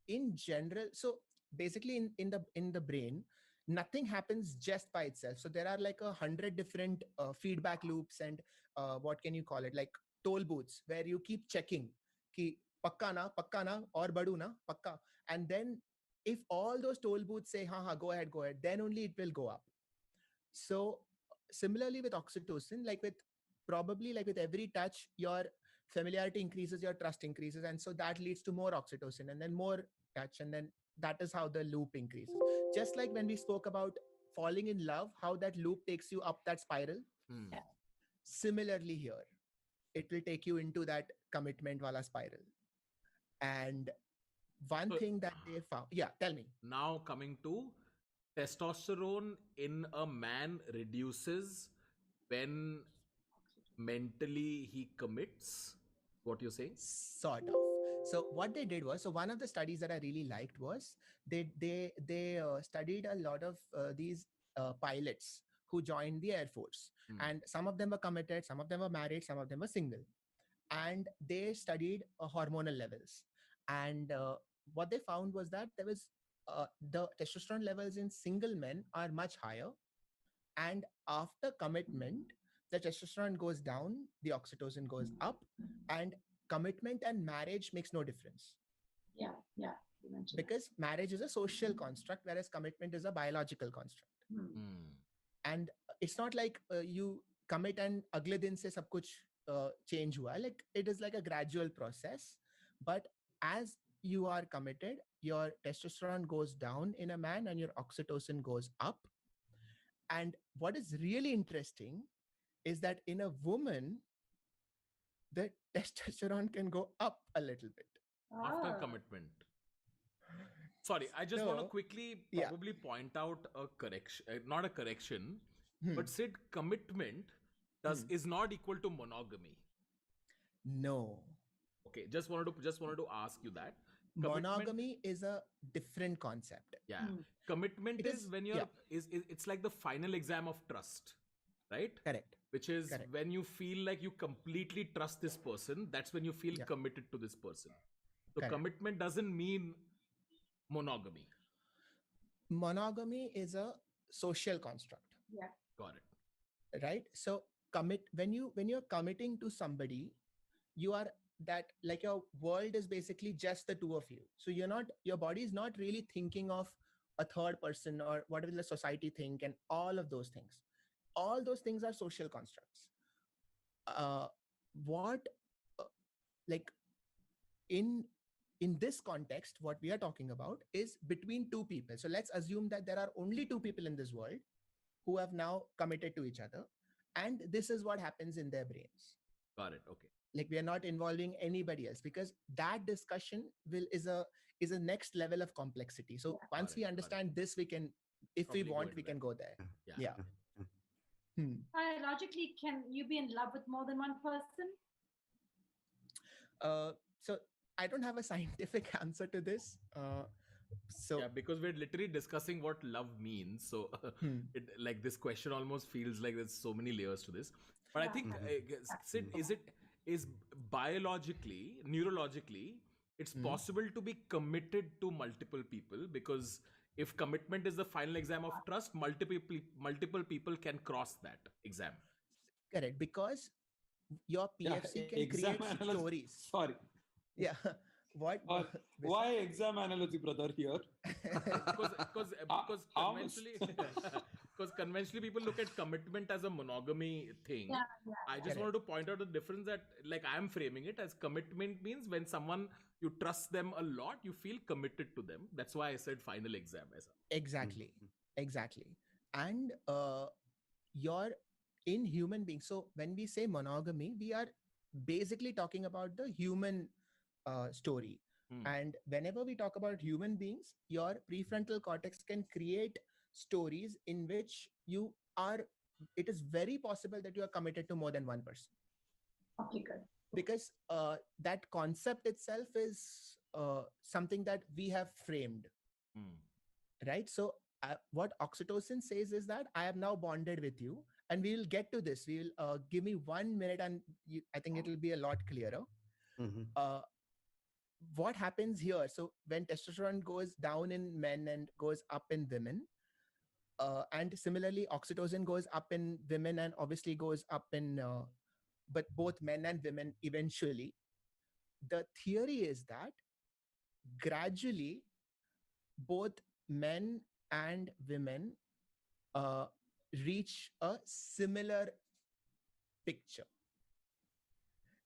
[SPEAKER 2] in general, so basically in the brain, nothing happens just by itself. So there are like 100 different feedback loops and what can you call it, like toll booths, where you keep checking ki pakka na aur badu na pakka, and then if all those toll booths say ha go ahead, then only it will go up. So similarly with oxytocin, like with every touch, your familiarity increases, your trust increases, and so that leads to more oxytocin and then more touch, and then that is how the loop increases. Just like when we spoke about falling in love, how that loop takes you up that spiral. Similarly here, it will take you into that commitment wala spiral. And one thing that they found, tell me.
[SPEAKER 1] Now coming to testosterone in a man reduces when mentally he commits. What you're saying?
[SPEAKER 2] Sort of. So what they did was, so one of the studies that I really liked was they studied a lot of these pilots who joined the Air Force, and some of them were committed, some of them were married, some of them were single, and they studied hormonal levels. And what they found was that there was the testosterone levels in single men are much higher, and after commitment, the testosterone goes down, the oxytocin goes up, and commitment and marriage makes no difference.
[SPEAKER 3] Yeah. You mentioned
[SPEAKER 2] because marriage is a social construct, whereas commitment is a biological construct. And it's not like you commit and agle din se sab kuch change hua. Like it is like a gradual process. But as you are committed, your testosterone goes down in a man and your oxytocin goes up. And what is really interesting is that in a woman, the testosterone can go up a little bit.
[SPEAKER 1] After commitment. Sorry, I just want to quickly probably point out a correction, not a correction, but said commitment is not equal to monogamy.
[SPEAKER 2] No.
[SPEAKER 1] Okay, just wanted to ask you that.
[SPEAKER 2] Monogamy is a different concept.
[SPEAKER 1] Yeah. Commitment is when you're it's like the final exam of trust, right?
[SPEAKER 2] Correct.
[SPEAKER 1] Which is when you feel like you completely trust this person, that's when you feel committed to this person. So commitment doesn't mean monogamy.
[SPEAKER 2] monogamy is a social construct,
[SPEAKER 3] Yeah.
[SPEAKER 1] Got it.
[SPEAKER 2] right? So when you're committing to somebody, you are that, like, your world is basically just the two of you. So your body is not really thinking of a third person or what will the society think and all of those things. All those things are social constructs. What uh, like in in this context, what we are talking about is between two people. So let's assume that there are only two people in this world who have now committed to each other, and this is what happens in their brains.
[SPEAKER 1] Got it. Okay.
[SPEAKER 2] Like, we are not involving anybody else, because that discussion is a next level of complexity. So
[SPEAKER 3] Yeah.
[SPEAKER 2] once
[SPEAKER 1] Got
[SPEAKER 2] we
[SPEAKER 1] it.
[SPEAKER 2] understand this, we can, if we
[SPEAKER 1] Probably go
[SPEAKER 2] want,
[SPEAKER 1] into
[SPEAKER 2] we can
[SPEAKER 1] that.
[SPEAKER 2] go there.
[SPEAKER 1] Yeah.
[SPEAKER 2] Yeah. Hmm.
[SPEAKER 3] Biologically, can you be in love with more than one person?
[SPEAKER 2] So I don't have a scientific answer to this. So
[SPEAKER 1] Yeah, because we're literally discussing what love means. So
[SPEAKER 2] hmm.
[SPEAKER 1] it, like, this question almost feels like there's so many layers to this. But I think, Sid, is biologically, neurologically, it's possible to be committed to multiple people, because if commitment is the final exam of trust, multiple people can cross that exam.
[SPEAKER 2] Correct, because your
[SPEAKER 5] Yeah,
[SPEAKER 2] PFC can
[SPEAKER 5] exam
[SPEAKER 2] create
[SPEAKER 5] analogy.
[SPEAKER 2] stories.
[SPEAKER 5] Sorry.
[SPEAKER 2] Yeah. What?
[SPEAKER 5] Why exam analogy, brother, here?
[SPEAKER 1] Because conventionally, because conventionally people look at commitment as a monogamy thing.
[SPEAKER 3] Yeah,
[SPEAKER 1] I just
[SPEAKER 2] Correct.
[SPEAKER 1] wanted to point out the difference, that, like, I am framing it as commitment means when someone, you trust them a lot, you feel committed to them. That's why I said final exam.
[SPEAKER 2] Exactly. Exactly. And you're in human beings. So when we say monogamy, we are basically talking about the human story. And whenever we talk about human beings, your prefrontal cortex can create stories in which it is very possible that you are committed to more than one person,
[SPEAKER 3] Okay, good.
[SPEAKER 2] because that concept itself is something that we have framed, right? So what oxytocin says is that I am now bonded with you, and we will get to this. We will give me 1 minute, and I think it will be a lot clearer. What happens here? So when testosterone goes down in men and goes up in women, and similarly oxytocin goes up in women and obviously goes up in but both men and women eventually, the theory is that gradually both men and women uh, reach a similar picture.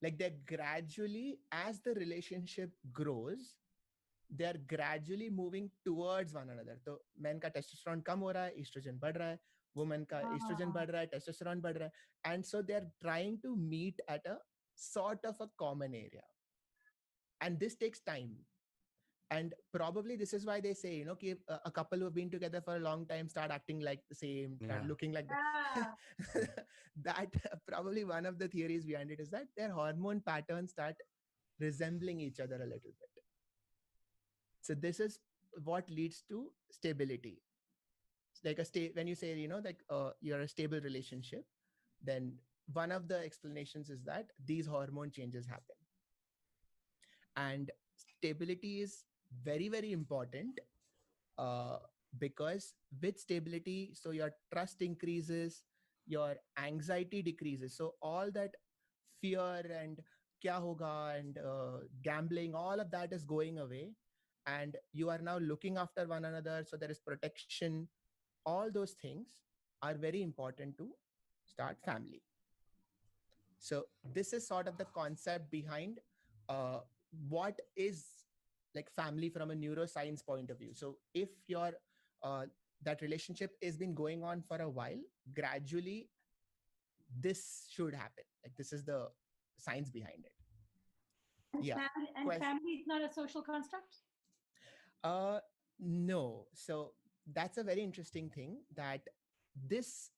[SPEAKER 2] Like, they're gradually, as the relationship grows, they're gradually moving towards one another. So men का testosterone कम हो रहा है, estrogen बढ़ रहा है, women का estrogen बढ़ रहा है, testosterone बढ़ रहा है, and so they're trying to meet at a sort of a common area, and this takes time. And probably this is why they say, a couple who've been together for a long time start acting like the same, start looking like that. Probably one of the theories behind it is that their hormone patterns start resembling each other a little bit. So this is what leads to stability. It's like when you say, like you're a stable relationship, then one of the explanations is that these hormone changes happen. And stability is very, very important, because with stability, so your trust increases, your anxiety decreases. So all that fear and kya hoga and gambling, all of that is going away, and you are now looking after one another. So there is protection. All those things are very important to start family. So this is sort of the concept behind what is like family from a neuroscience point of view. So if your that relationship has been going on for a while, gradually this should happen. Like, this is the science behind it.
[SPEAKER 3] And
[SPEAKER 2] Yeah.
[SPEAKER 3] Family is not a social construct?
[SPEAKER 2] No. So that's a very interesting thing, that this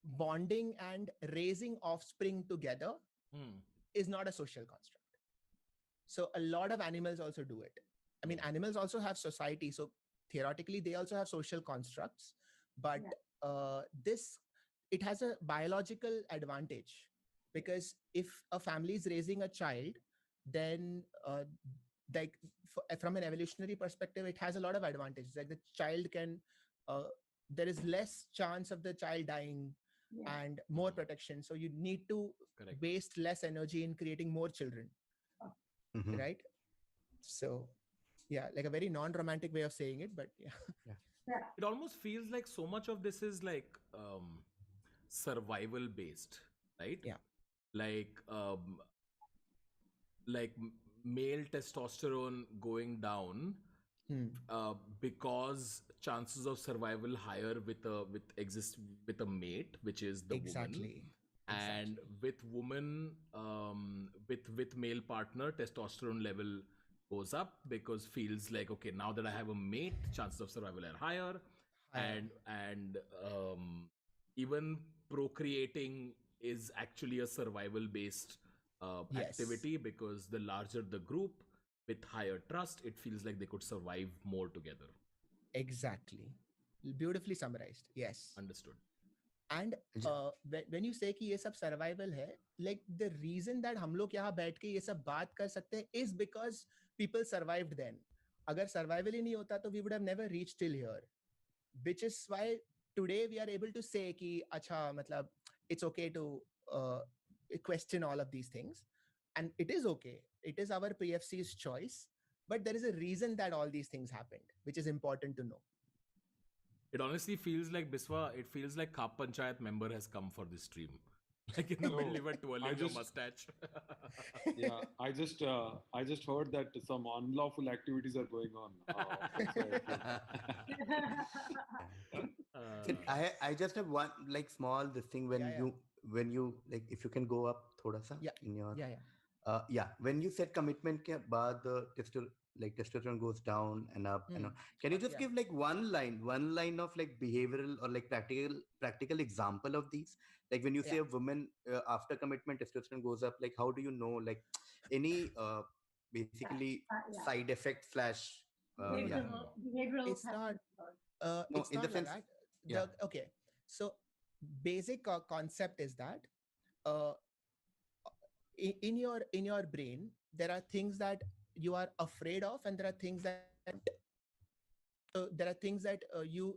[SPEAKER 2] bonding and raising offspring together is not a social construct. So a lot of animals also do it. I mean, animals also have society. So theoretically, they also have social constructs. But it has a biological advantage, because if a family is raising a child, then like from an evolutionary perspective, it has a lot of advantages. Like the child can, there is less chance of the child dying and more protection. So you need to waste less energy in creating more children, right? So yeah, like a very non-romantic way of saying it, but yeah.
[SPEAKER 1] It almost feels like so much of this is like survival based, right?
[SPEAKER 2] Yeah.
[SPEAKER 1] Like male testosterone going down because chances of survival higher with a mate, which is the woman. And with women, with male partner, testosterone level goes up because feels like, okay, now that I have a mate, chances of survival are higher. And even procreating is actually a survival based activity, because the larger the group with higher trust, it feels like they could survive more together.
[SPEAKER 2] Exactly. Beautifully summarized. Yes.
[SPEAKER 1] Understood.
[SPEAKER 2] And when you say कि ये सब survival है, like the reason that हम लोग यहाँ बैठ के ये सब बात कर सकते हैं is because people survived then. अगर survival ही नहीं होता तो we would have never reached till here. Which is why today we are able to say कि अच्छा मतलब it's okay to question all of these things, and it is okay. It is our PFC's choice, but there is a reason that all these things happened, which is important to know.
[SPEAKER 1] It honestly feels like, Biswa, it feels like Khap Panchayat member has come for this stream. Like in the middle of a twirling your mustache.
[SPEAKER 5] Yeah, I just heard that some unlawful activities are going on.
[SPEAKER 4] I just have one like small this thing when you like, if you can go up thoda sa in your when you said commitment ke baad testosterone goes down and up and can you just give like one line of like behavioral or like practical example of these, like when you say a woman after commitment testosterone goes up, like how do you know, like any basically side effect slash
[SPEAKER 3] behavioral
[SPEAKER 2] it's not
[SPEAKER 4] no,
[SPEAKER 2] it's
[SPEAKER 4] in
[SPEAKER 2] not
[SPEAKER 4] the sense
[SPEAKER 2] like that. Okay, so basic concept is that in your brain there are things that you are afraid of, and there are things that you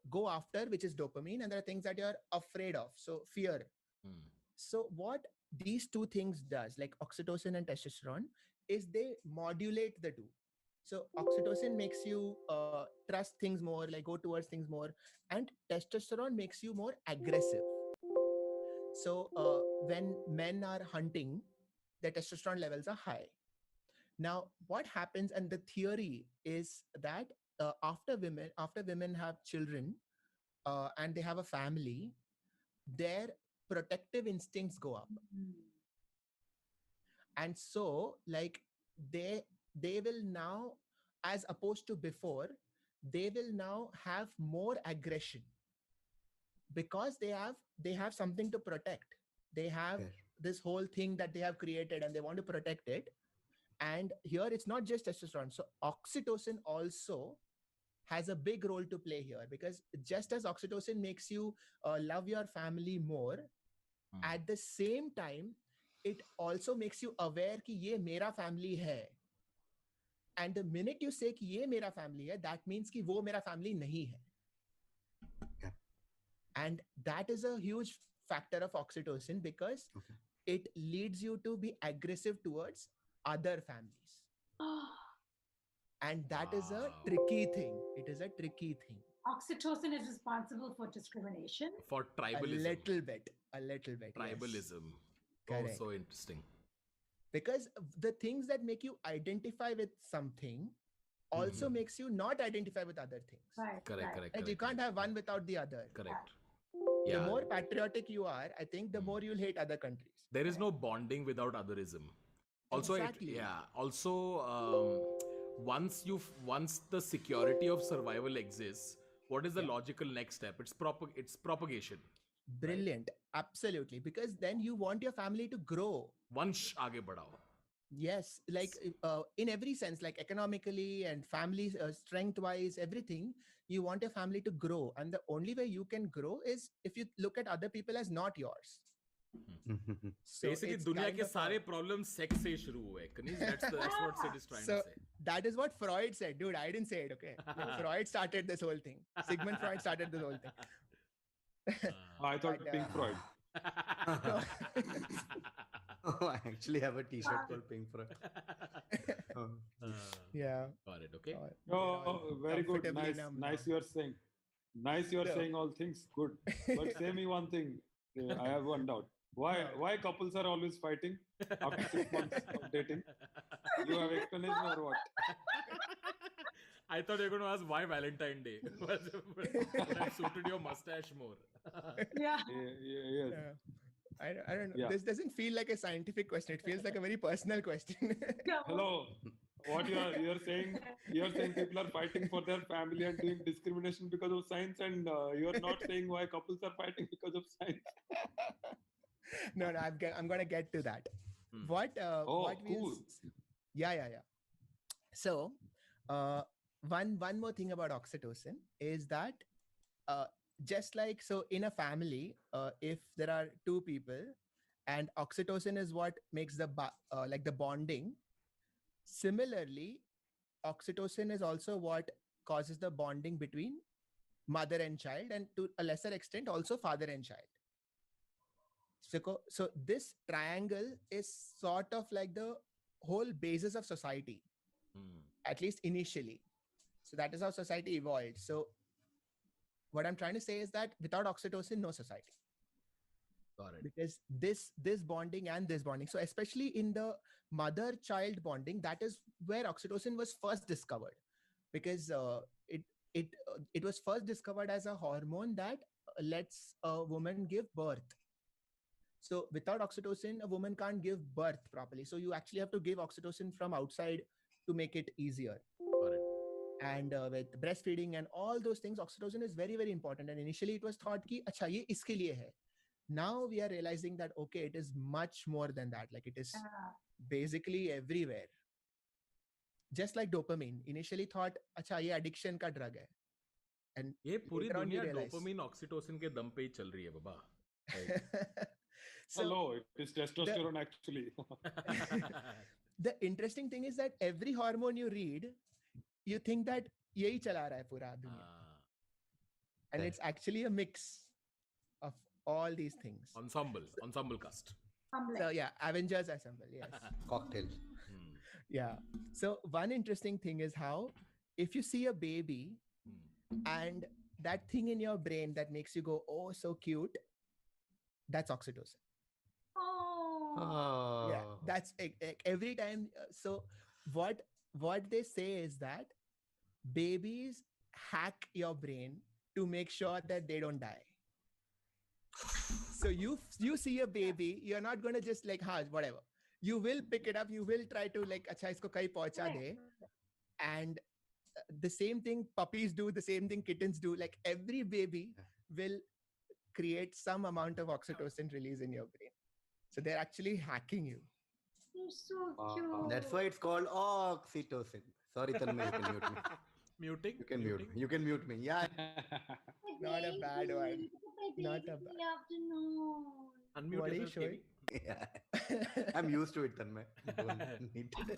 [SPEAKER 2] go after, which is dopamine, and there are things that you're afraid of, so fear. So what these two things does, like oxytocin and testosterone, is they modulate the two. So oxytocin makes you trust things more, like go towards things more, and testosterone makes you more aggressive. So when men are hunting, their testosterone levels are high. Now, what happens, and the theory is that after women have children and they have a family, their protective instincts go up. And so like they will now, as opposed to before, they will now have more aggression because they have something to protect. They have this whole thing that they have created and they want to protect it. And here it's not just testosterone. So oxytocin also has a big role to play here, because just as oxytocin makes you love your family more, at the same time it also makes you aware कि ये मेरा family है. And the minute you say कि ये मेरा family है, that means कि वो मेरा family नहीं है. And that is a huge factor of oxytocin, because it leads you to be aggressive towards other families. And that is a tricky thing. It is a tricky thing.
[SPEAKER 3] Oxytocin is responsible for discrimination.
[SPEAKER 1] For tribalism.
[SPEAKER 2] A little bit.
[SPEAKER 1] Tribalism.
[SPEAKER 2] Yes. Correct.
[SPEAKER 1] Oh, so interesting.
[SPEAKER 2] Because the things that make you identify with something also makes you not identify with other things.
[SPEAKER 3] Right.
[SPEAKER 1] Correct.
[SPEAKER 2] And you can't have one without the other.
[SPEAKER 1] Correct.
[SPEAKER 2] The more patriotic you are, I think the more you'll hate other countries.
[SPEAKER 1] There is no bonding without otherism. Also,
[SPEAKER 2] exactly.
[SPEAKER 1] Once the security of survival exists, what is the logical next step? It's propagation.
[SPEAKER 2] Brilliant. Right? Absolutely. Because then you want your family to grow.
[SPEAKER 1] Vansh aage badhao.
[SPEAKER 2] Yes, like in every sense, like economically and family strength wise, everything, you want your family to grow. And the only way you can grow is if you look at other people as not yours. So
[SPEAKER 1] Basically,
[SPEAKER 2] it's
[SPEAKER 1] दुनिया
[SPEAKER 2] kind
[SPEAKER 1] के
[SPEAKER 2] of
[SPEAKER 1] सारे
[SPEAKER 2] a-
[SPEAKER 1] problems sex से शुरू हुए. Kanish, that's what Sid is trying
[SPEAKER 2] So
[SPEAKER 1] to say.
[SPEAKER 2] that is what Freud said, dude. I didn't say it. Okay, like, Freud started this whole thing. Sigmund Freud started this whole thing.
[SPEAKER 5] I thought
[SPEAKER 2] But,
[SPEAKER 5] Pink Floyd.
[SPEAKER 2] No.
[SPEAKER 4] Oh, I actually have a T-shirt called Pink Floyd. Oh.
[SPEAKER 2] Yeah.
[SPEAKER 1] Got it. Okay.
[SPEAKER 2] We're all
[SPEAKER 5] Oh, very good.
[SPEAKER 2] comfortably
[SPEAKER 5] Nice,
[SPEAKER 2] numb
[SPEAKER 5] nice.
[SPEAKER 2] now.
[SPEAKER 5] You are saying. Nice. You are
[SPEAKER 2] No.
[SPEAKER 5] saying all things. Good. But say me one thing. I have one doubt. Why couples are always fighting after 6 months of dating? You have explanation or what?
[SPEAKER 1] I thought you were going to ask why Valentine Day. Would have suited your mustache more.
[SPEAKER 3] Yeah.
[SPEAKER 5] Yes.
[SPEAKER 2] Yeah. I don't know.
[SPEAKER 5] Yeah.
[SPEAKER 2] This doesn't feel like a scientific question. It feels like a very personal question.
[SPEAKER 5] Hello. What you're saying people are fighting for their family and doing discrimination because of science, and you're not saying why couples are fighting because of science.
[SPEAKER 2] No, I'm gonna get to that.
[SPEAKER 1] Hmm.
[SPEAKER 2] What
[SPEAKER 5] Oh,
[SPEAKER 2] we'll
[SPEAKER 5] cool.
[SPEAKER 2] yeah. So one more thing about oxytocin is that just like so in a family, if there are two people and oxytocin is what makes the like the bonding. Similarly, oxytocin is also what causes the bonding between mother and child, and to a lesser extent also father and child. So this triangle is sort of like the whole basis of society, at least initially. So that is how society evolved. So what I'm trying to say is that without oxytocin, no society.
[SPEAKER 1] Got it.
[SPEAKER 2] Because this bonding and this bonding, so especially in the mother-child bonding, that is where oxytocin was first discovered, because it was first discovered as a hormone that lets a woman give birth. So without oxytocin, a woman can't give birth properly. So you actually have to give oxytocin from outside to make it easier.
[SPEAKER 1] Got it.
[SPEAKER 2] And with breastfeeding and all those things, oxytocin is very, very important. And initially it was thought ki, acha, ye iske liye hai. Now we are realizing that, okay, it is much more than that. Like it is basically everywhere. Just like dopamine. Initially thought, acha, ye addiction ka drug hai. And
[SPEAKER 1] ये पूरी
[SPEAKER 2] later on we
[SPEAKER 1] दुनिया
[SPEAKER 2] realize.
[SPEAKER 1] Dopamine oxytocin के दम पे ही चल रही है बाबा.
[SPEAKER 2] So
[SPEAKER 5] Hello, it is testosterone actually.
[SPEAKER 2] the interesting thing is that every hormone you read, you think that yahi chala raha hai pura duniya. And it's actually a mix of all these things.
[SPEAKER 1] Ensemble cast.
[SPEAKER 2] So yeah, Avengers Assemble, yes.
[SPEAKER 4] Cocktail.
[SPEAKER 2] Yeah. So one interesting thing is how if you see a baby and that thing in your brain that makes you go, oh, so cute, that's oxytocin.
[SPEAKER 3] Oh.
[SPEAKER 2] Yeah, that's every time. So what they say is that babies hack your brain to make sure that they don't die. So you see a baby, you're not going to just like, whatever. You will pick it up, you will try to like, acha, isko kahin pahuncha de. And the same thing puppies do, the same thing kittens do. Like every baby will create some amount of oxytocin release in your brain. So they're actually hacking you.
[SPEAKER 3] You're so cute.
[SPEAKER 4] That's why it's called oxytocin. Sorry, Tanmay, you can mute me.
[SPEAKER 1] Muting?
[SPEAKER 4] You can mute me. You can mute me. Yeah.
[SPEAKER 2] Not a bad one. Not a bad.
[SPEAKER 3] Afternoon.
[SPEAKER 1] Unmute
[SPEAKER 2] What are you
[SPEAKER 1] yourself,
[SPEAKER 2] showing?
[SPEAKER 4] Yeah. I'm used to it, Tanmay. Don't need to.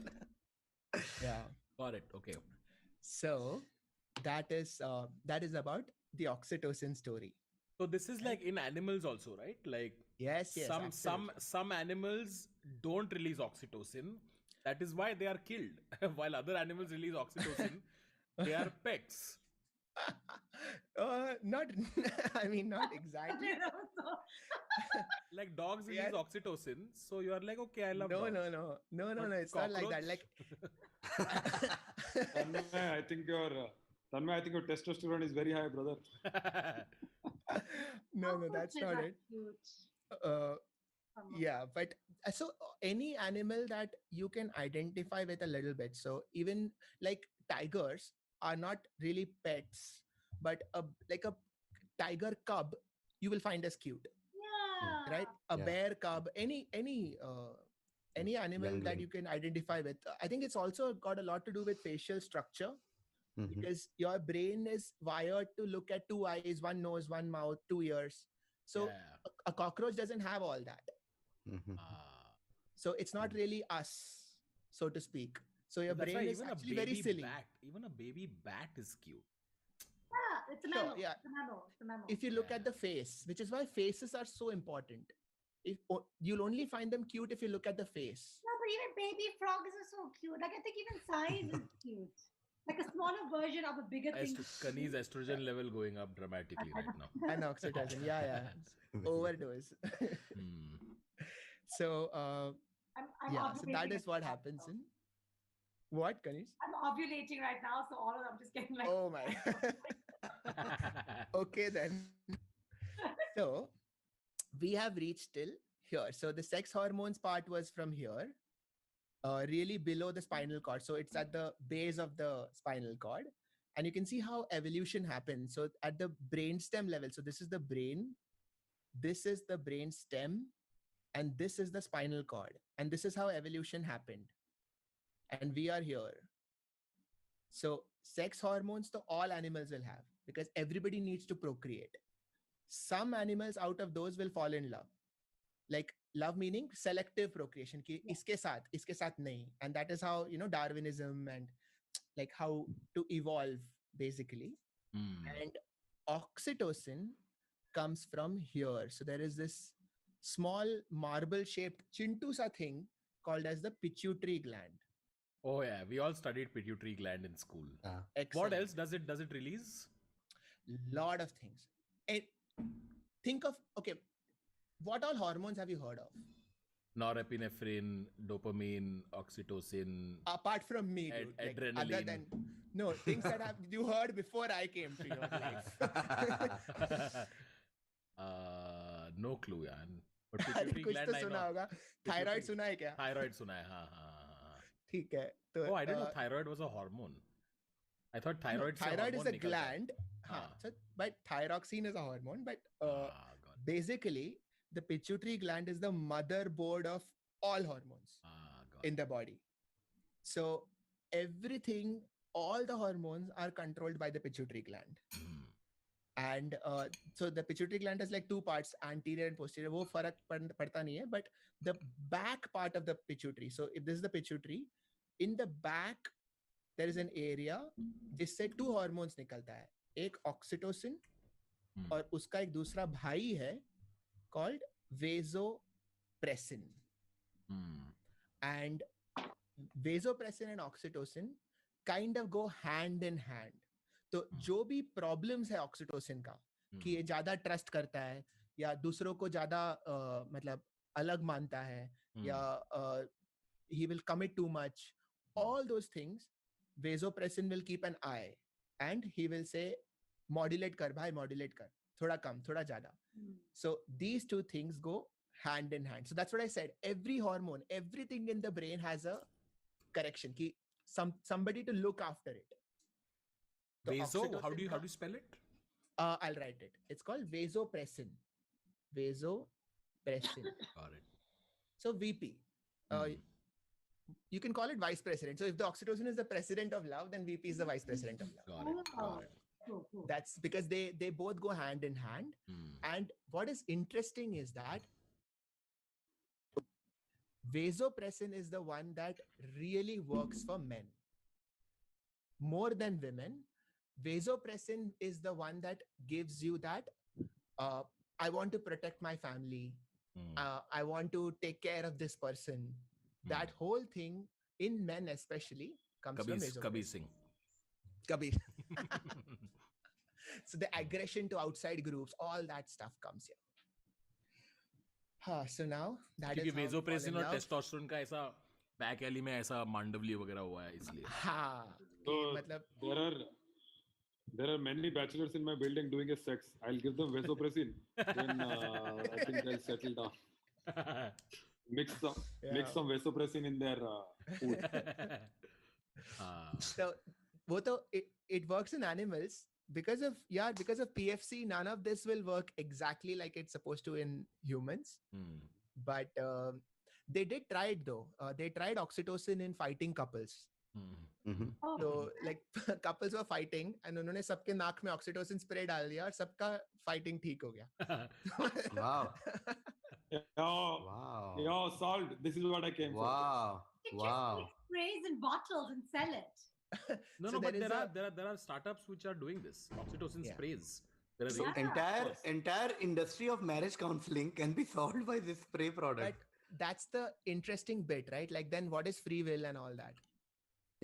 [SPEAKER 2] Yeah.
[SPEAKER 1] Got it. Okay.
[SPEAKER 2] So that is about the oxytocin story.
[SPEAKER 1] So this is like in animals also, right? Like
[SPEAKER 2] Yes.
[SPEAKER 1] some animals don't release oxytocin. That is why they are killed. While other animals release oxytocin, they are pets.
[SPEAKER 2] Not. I mean, not exactly.
[SPEAKER 1] Like dogs release
[SPEAKER 2] Yeah.
[SPEAKER 1] oxytocin, so you are like, okay, I love
[SPEAKER 2] No.
[SPEAKER 1] dogs.
[SPEAKER 2] No. It's not like that. Like.
[SPEAKER 5] Tanmay, I think your testosterone is very high, brother.
[SPEAKER 2] No, that's not it. Yeah, but so any animal that you can identify with a little bit. So even like tigers are not really pets, but like a tiger cub you will find as cute,
[SPEAKER 3] Yeah.
[SPEAKER 2] right? A
[SPEAKER 4] Yeah.
[SPEAKER 2] bear cub, any animal
[SPEAKER 4] Youngling.
[SPEAKER 2] that you can identify with. I think it's also got a lot to do with facial structure.
[SPEAKER 4] Mhm.
[SPEAKER 2] Because your brain is wired to look at two eyes, one nose, one mouth, 2 ears. So
[SPEAKER 1] Yeah.
[SPEAKER 2] a cockroach doesn't have all that. So it's not really us, so to speak. So your
[SPEAKER 1] That's why
[SPEAKER 2] brain is
[SPEAKER 1] even a
[SPEAKER 2] actually very
[SPEAKER 1] baby
[SPEAKER 2] silly.
[SPEAKER 1] bat, even a baby bat is cute.
[SPEAKER 3] Yeah, it's a
[SPEAKER 2] Sure,
[SPEAKER 3] mammal.
[SPEAKER 2] yeah.
[SPEAKER 3] It's a mammal. It's a mammal.
[SPEAKER 2] If you look
[SPEAKER 1] Yeah.
[SPEAKER 2] at the face, which is why faces are so important. You'll only find them cute if you look at the face.
[SPEAKER 3] No, but even baby frogs are so cute. Like I think even size is cute. Like a smaller version of a bigger thing.
[SPEAKER 1] Kani's estrogen level going up dramatically right now.
[SPEAKER 2] And oxytocin, yeah. Overdose. So,
[SPEAKER 3] I'm
[SPEAKER 2] yeah, so that
[SPEAKER 3] ovulating
[SPEAKER 2] is
[SPEAKER 3] at
[SPEAKER 2] what
[SPEAKER 3] this
[SPEAKER 2] happens
[SPEAKER 3] point,
[SPEAKER 2] in what, Kanish?
[SPEAKER 3] I'm ovulating right now, so all of them just getting like.
[SPEAKER 2] Oh my. Okay then. So we have reached till here. So the sex hormones part was from here, really below the spinal cord. So it's at the base of the spinal cord. And you can see how evolution happens. So at the brainstem level, so this is the brain, this is the brain stem, and this is the spinal cord. And this is how evolution happened. And we are here. So sex hormones to all animals will have, because everybody needs to procreate. Some animals out of those will fall in love. Like love meaning selective procreation. Ki iske saath nahi. And that is how, Darwinism and like how to evolve basically. And oxytocin comes from here. So there is this small marble shaped chintu sa thing called as the pituitary gland.
[SPEAKER 1] Oh yeah, we all studied pituitary gland in school. What
[SPEAKER 2] Excellent.
[SPEAKER 1] else does it release?
[SPEAKER 2] Lot of things. And think of, okay, what all hormones have you heard of?
[SPEAKER 1] Norepinephrine, dopamine, oxytocin.
[SPEAKER 2] Apart from me, dude, like, other
[SPEAKER 1] adrenaline.
[SPEAKER 2] than no things that have you heard before I came to your life.
[SPEAKER 1] No clue, yaar. But
[SPEAKER 2] अरे
[SPEAKER 1] pituitary
[SPEAKER 2] कुछ
[SPEAKER 1] gland
[SPEAKER 2] तो
[SPEAKER 1] I
[SPEAKER 2] सुना
[SPEAKER 1] know.
[SPEAKER 2] होगा. Thyroid सुना है क्या?
[SPEAKER 1] Thyroid सुना है, हाँ.
[SPEAKER 2] ठीक है. तो
[SPEAKER 1] Oh, I didn't know thyroid was a hormone. I thought
[SPEAKER 2] no,
[SPEAKER 1] thyroid.
[SPEAKER 2] thyroid is a
[SPEAKER 1] निकलता है.
[SPEAKER 2] gland. हाँ, so, but thyroxine is a hormone. But
[SPEAKER 1] got it.
[SPEAKER 2] basically, the pituitary gland is the motherboard of all hormones
[SPEAKER 1] Got
[SPEAKER 2] in the body. So everything, all the hormones are controlled by the pituitary gland. And so the pituitary gland has like two parts, anterior and posterior. वो फर्क पड़ता नहीं है, but the back part of the pituitary. So if this is the pituitary, in the back there is an area जिससे two hormones निकलता है. एक oxytocin और उसका एक दूसरा भाई है called vasopressin. And vasopressin and oxytocin kind of go hand in hand. तो जो भी प्रॉब्लम्स है ऑक्सीटोसिन का कि ये ज्यादा ट्रस्ट करता है या दूसरों को ज्यादा मतलब अलग मानता है या he will commit too much, all those things vasopressin will keep an eye and he will say modulate kar bhai, modulate kar, thoda kam thoda zyada. So these two things go hand in hand. So that's what I said, every hormone, everything in the brain has a correction ki somebody to look after it.
[SPEAKER 1] Vaso, how do you spell it?
[SPEAKER 2] I'll write it. It's called vasopressin. Vasopressin.
[SPEAKER 1] Got it.
[SPEAKER 2] So VP. You can call it vice president. So if the oxytocin is the president of love, then VP is the vice president of love.
[SPEAKER 1] Got it.
[SPEAKER 3] Oh, cool.
[SPEAKER 2] That's because they both go hand in hand. And what is interesting is that vasopressin is the one that really works for men. More than women, vasopressin is the one that gives you that I want to protect my family. I want to take care of this person. That whole thing in men especially comes from vasopressin.
[SPEAKER 1] Kabir Singh.
[SPEAKER 2] Kabir. So the aggression to outside groups, all that stuff comes here. So now that
[SPEAKER 1] क्योंकि
[SPEAKER 2] is how
[SPEAKER 1] vasopressin
[SPEAKER 2] fall in
[SPEAKER 1] और
[SPEAKER 2] love.
[SPEAKER 1] testosterone का ऐसा back Eli में ऐसा मांडवली वगैरह हुआ है इसलिए.
[SPEAKER 2] हाँ,
[SPEAKER 5] So
[SPEAKER 2] मतलब
[SPEAKER 5] there are many bachelors in my building doing a sex. I'll give them vasopressin. Then I think they'll settle down. Mix some vasopressin in their food.
[SPEAKER 2] So वो तो it works in animals because of PFC. None of this will work exactly like it's supposed to in humans. But they did try it though. They tried oxytocin in fighting couples.
[SPEAKER 3] Oh,
[SPEAKER 2] So like couples were fighting and उन्होंने सबके नाक में oxytocin spray डाल दिया और सबका fighting ठीक हो गया.
[SPEAKER 4] Wow.
[SPEAKER 5] Yo, Salt, this is what I came for.
[SPEAKER 4] Wow.
[SPEAKER 3] you just
[SPEAKER 4] Wow.
[SPEAKER 3] make sprays in bottles and sell it.
[SPEAKER 1] No,
[SPEAKER 2] So
[SPEAKER 1] no, but
[SPEAKER 2] there is
[SPEAKER 1] there are startups which are doing this oxytocin
[SPEAKER 2] Yeah.
[SPEAKER 1] sprays. There are
[SPEAKER 4] So
[SPEAKER 1] real-
[SPEAKER 4] entire industry of marriage counseling can be solved by this spray product.
[SPEAKER 2] But that's the interesting bit, right? Like then what is free will and all that?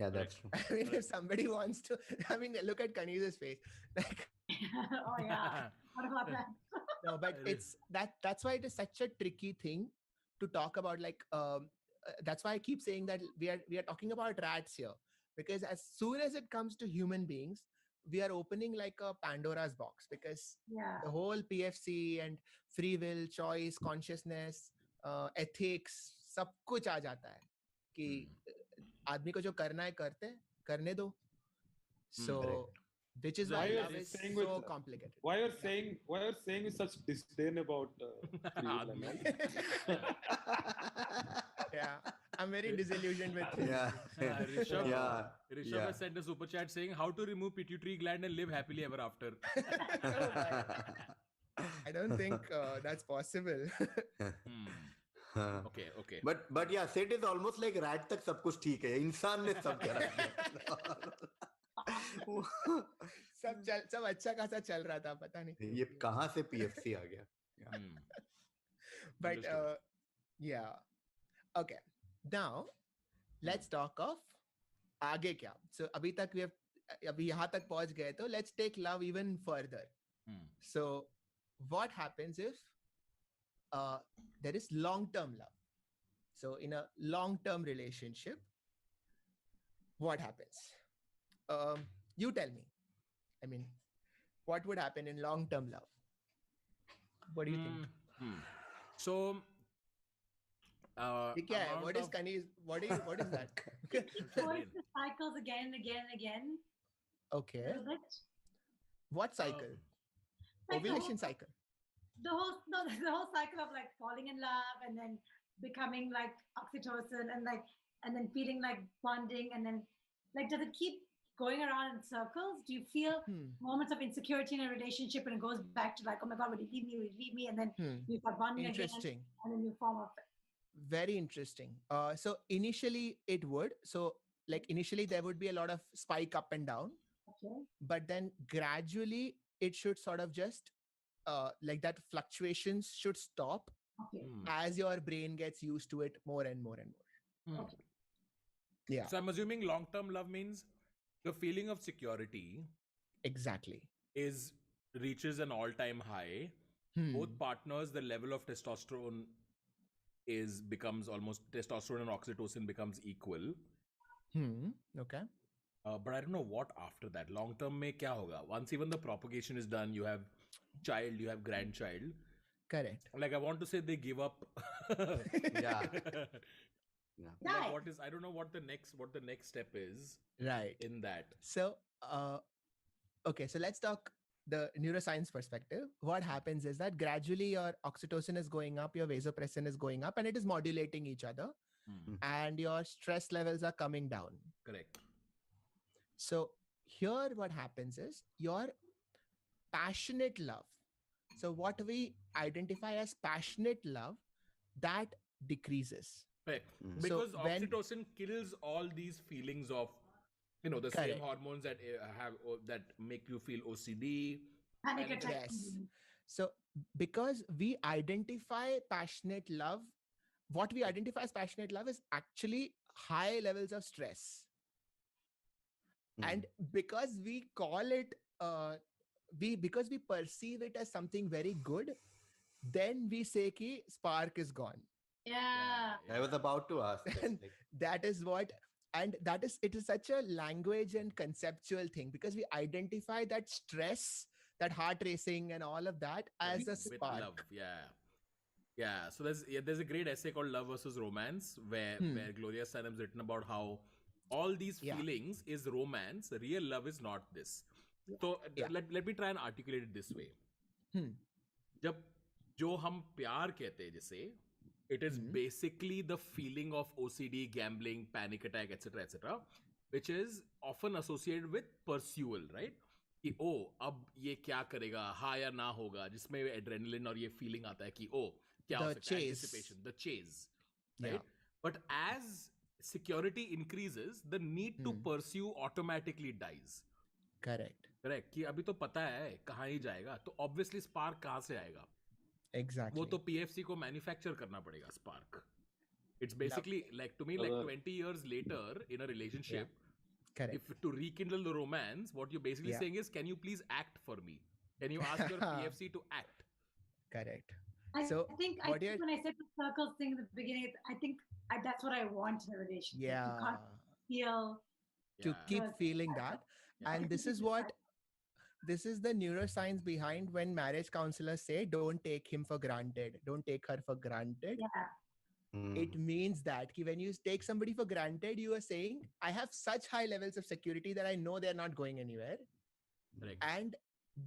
[SPEAKER 4] Yeah, that's true.
[SPEAKER 2] I mean, if somebody wants to, I mean, look at Kanis's face. Like,
[SPEAKER 3] Oh yeah. What about that?
[SPEAKER 2] no, but
[SPEAKER 1] It
[SPEAKER 2] it's that's why it is such a tricky thing to talk about. Like, that's why I keep saying that we are talking about rats here, because as soon as it comes to human beings, we are opening like a Pandora's box, because
[SPEAKER 3] Yeah.
[SPEAKER 2] the whole PFC and free will, choice, consciousness, ethics, सब कुछ आ जाता है कि आदमी को जो करना है करने दो. So, which is why
[SPEAKER 1] Why
[SPEAKER 2] love
[SPEAKER 1] you're
[SPEAKER 2] is
[SPEAKER 5] saying
[SPEAKER 2] so
[SPEAKER 5] with-
[SPEAKER 2] complicated.
[SPEAKER 5] Why you're saying with such disdain about free will and all?
[SPEAKER 2] Yeah, I'm very disillusioned with free will.
[SPEAKER 4] Yeah.
[SPEAKER 1] Rishabh,
[SPEAKER 4] Yeah.
[SPEAKER 1] Rishabh
[SPEAKER 4] Yeah.
[SPEAKER 1] has sent a super chat saying how to remove pituitary gland and live happily ever after.
[SPEAKER 2] I don't think that's possible.
[SPEAKER 1] Okay, okay.
[SPEAKER 4] But yeah, Sid is almost like rat तक सब कुछ ठीक है, इंसान ने सब करा.
[SPEAKER 2] सब अच्छा खासा चल रहा था, पता नहीं.
[SPEAKER 4] ये कहाँ से PFC आ गया?
[SPEAKER 1] Hmm.
[SPEAKER 2] But
[SPEAKER 1] Understood.
[SPEAKER 2] yeah, okay. Now let's talk of आगे क्या. So अभी तक अभी यहाँ तक पहुँच गए, तो let's take love even further.
[SPEAKER 1] Hmm.
[SPEAKER 2] So what happens if there is long-term love? So in a long-term relationship, what happens? You tell me. I mean, what would happen in long-term love? What do you think?
[SPEAKER 1] So,
[SPEAKER 2] ये क्या है?
[SPEAKER 1] amount
[SPEAKER 2] What is
[SPEAKER 1] of-
[SPEAKER 2] Kani's? What is that?
[SPEAKER 3] Goes the cycles again and again and again.
[SPEAKER 2] Okay.
[SPEAKER 3] A little bit.
[SPEAKER 2] What cycle?
[SPEAKER 3] Like the
[SPEAKER 2] Ovulation
[SPEAKER 3] whole-
[SPEAKER 2] cycle.
[SPEAKER 3] the whole cycle of like falling in love and then becoming like oxytocin and then feeling like bonding and then like does it keep going around in circles? Do you feel moments of insecurity in a relationship and it goes back to like, oh my god, would he leave me and then you start bonding again
[SPEAKER 2] Interesting.
[SPEAKER 3] and then you form a
[SPEAKER 2] Very interesting. So initially it would. So like initially there would be a lot of spike up and down,
[SPEAKER 3] okay.
[SPEAKER 2] but then gradually it should sort of just like that fluctuations should stop
[SPEAKER 3] Okay.
[SPEAKER 2] as your brain gets used to it more and more and more.
[SPEAKER 1] Hmm.
[SPEAKER 3] Okay.
[SPEAKER 2] Yeah,
[SPEAKER 1] So I'm assuming long-term love means the feeling of security
[SPEAKER 2] exactly.
[SPEAKER 1] reaches an all-time high. Both partners, the level of testosterone becomes almost testosterone and oxytocin becomes equal.
[SPEAKER 2] Okay.
[SPEAKER 1] But I don't know what after that. Long term mein kya hoga? Once even the propagation is done, you have child, you have grandchild.
[SPEAKER 2] Correct.
[SPEAKER 1] Like I want to say they give up.
[SPEAKER 4] Yeah.
[SPEAKER 1] Like what is I don't know what the next step is
[SPEAKER 2] Right.
[SPEAKER 1] in that.
[SPEAKER 2] So, okay, so let's talk the neuroscience perspective. What happens is that gradually your oxytocin is going up, your vasopressin is going up, and it is modulating each other, and your stress levels are coming down.
[SPEAKER 1] Correct.
[SPEAKER 2] So here what happens is your passionate love. So what we identify as passionate love, that decreases.
[SPEAKER 1] Correct.
[SPEAKER 2] So
[SPEAKER 1] Because
[SPEAKER 2] when-
[SPEAKER 1] oxytocin kills all these feelings of, the same
[SPEAKER 2] Correct.
[SPEAKER 1] hormones that that make you feel OCD.
[SPEAKER 3] Panic
[SPEAKER 1] And-
[SPEAKER 3] attack.
[SPEAKER 2] Yes. So because we identify passionate love, what we identify as passionate love is actually high levels of stress. And because we call it, because we perceive it as something very good, then we say ki spark is gone.
[SPEAKER 3] Yeah.
[SPEAKER 4] I was about to ask. that,
[SPEAKER 2] And
[SPEAKER 4] like,
[SPEAKER 2] that is what, and it is such a language and conceptual thing, because we identify that stress, that heart racing and all of that as a
[SPEAKER 1] with
[SPEAKER 2] spark.
[SPEAKER 1] love. Yeah. So there's a great essay called Love versus Romance where Gloria Steinem has written about how all these
[SPEAKER 2] Yeah.
[SPEAKER 1] feelings is romance. Real love is not this. So
[SPEAKER 2] Yeah.
[SPEAKER 1] let me try and articulate it this way. जब जो हम प्यार कहते हैं जिसे, it is basically the feeling of OCD, gambling, panic attack, etc., etc., which is often associated with pursual, right? कि ओ अब ये क्या करेगा, हाँ या ना होगा, जिसमें एड्रेनलिन और ये फीलिंग आता है कि ओ क्या हो
[SPEAKER 2] The
[SPEAKER 1] सकता है,
[SPEAKER 2] chase.
[SPEAKER 1] Anticipation, the chase,
[SPEAKER 2] Yeah.
[SPEAKER 1] right? But as security increases, the need to pursue automatically dies.
[SPEAKER 2] Correct.
[SPEAKER 1] Correct. कि अभी तो पता है कहाँ ही जाएगा, तो obviously spark कहाँ से आएगा?
[SPEAKER 2] Exactly.
[SPEAKER 1] वो तो PFC को manufacture करना पड़ेगा spark. It's basically like, to me, like 20 years later in a relationship,
[SPEAKER 2] Correct.
[SPEAKER 1] if to rekindle the romance, what you're basically saying is, can you please act for me? Can you ask your PFC to act?
[SPEAKER 2] Correct.
[SPEAKER 3] I
[SPEAKER 2] So,
[SPEAKER 3] think
[SPEAKER 2] what
[SPEAKER 3] when I said the circles thing in the beginning, I think that's what I want in a relationship.
[SPEAKER 2] Yeah.
[SPEAKER 3] You can't feel
[SPEAKER 2] To
[SPEAKER 1] Yeah.
[SPEAKER 2] keep
[SPEAKER 3] Yes.
[SPEAKER 2] feeling that.
[SPEAKER 1] Yeah.
[SPEAKER 2] And this is the neuroscience behind when marriage counselors say, don't take him for granted. Don't take her for granted.
[SPEAKER 3] Yeah.
[SPEAKER 2] It means that when you take somebody for granted, you are saying, I have such high levels of security that I know they're not going anywhere.
[SPEAKER 1] Correct.
[SPEAKER 2] And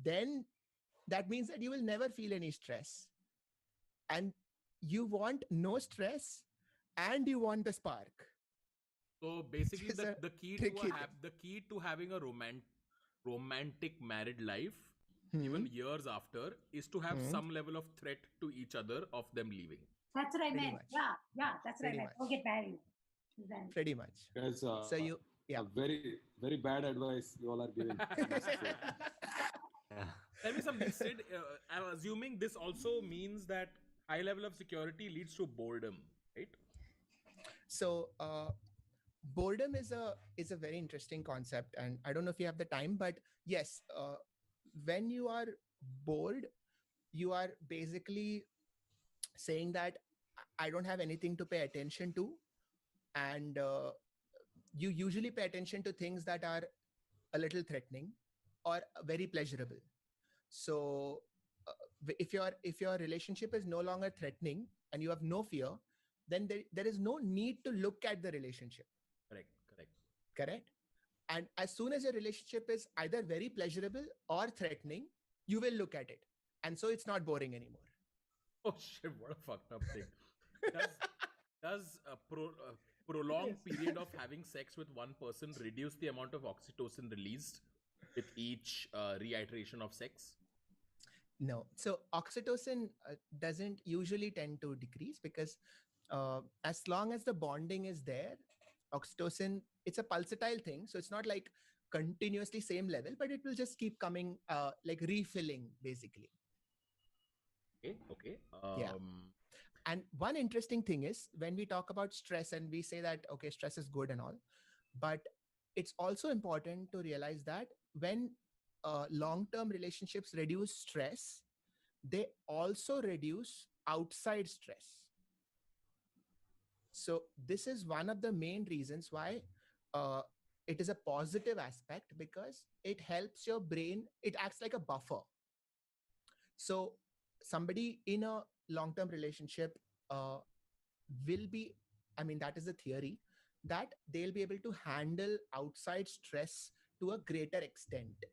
[SPEAKER 2] then that means that you will never feel any stress. And you want no stress and you want the spark.
[SPEAKER 1] So basically,
[SPEAKER 2] Which is
[SPEAKER 1] the key
[SPEAKER 2] tricky
[SPEAKER 1] to having a romantic married life, even years after, is to have some level of threat to each other of them leaving.
[SPEAKER 3] That's what I
[SPEAKER 2] Pretty
[SPEAKER 3] meant.
[SPEAKER 2] much.
[SPEAKER 3] Yeah, that's what
[SPEAKER 2] Pretty
[SPEAKER 3] I meant.
[SPEAKER 2] much.
[SPEAKER 3] Don't get married. Then.
[SPEAKER 2] Pretty much.
[SPEAKER 5] Guys,
[SPEAKER 2] So you, yeah.
[SPEAKER 5] very, very bad advice you all are giving.
[SPEAKER 1] Tell me something, Sid. I'm assuming this also means that high level of security leads to boredom, right?
[SPEAKER 2] So boredom is a very interesting concept, and I don't know if you have the time, but yes, when you are bored, you are basically saying that I don't have anything to pay attention to, and you usually pay attention to things that are a little threatening or very pleasurable. So if your relationship is no longer threatening and you have no fear, then there is no need to look at the relationship. Correct. And as soon as your relationship is either very pleasurable or threatening, you will look at it, and so it's not boring anymore.
[SPEAKER 1] Oh shit, what a fucked up thing. Does a prolonged period of having sex with one person reduce the amount of oxytocin released with each reiteration of sex?
[SPEAKER 2] No. So oxytocin doesn't usually tend to decrease because as long as the bonding is there, oxytocin, it's a pulsatile thing. So it's not like continuously same level, but it will just keep coming, like refilling basically.
[SPEAKER 1] Okay.
[SPEAKER 2] Yeah. And one interesting thing is when we talk about stress and we say that, okay, stress is good and all, but it's also important to realize that when long-term relationships reduce stress, they also reduce outside stress. So this is one of the main reasons why it is a positive aspect, because it helps your brain. It acts like a buffer. So somebody in a long-term relationship will be, I mean, that is the theory, that they'll be able to handle outside stress to a greater extent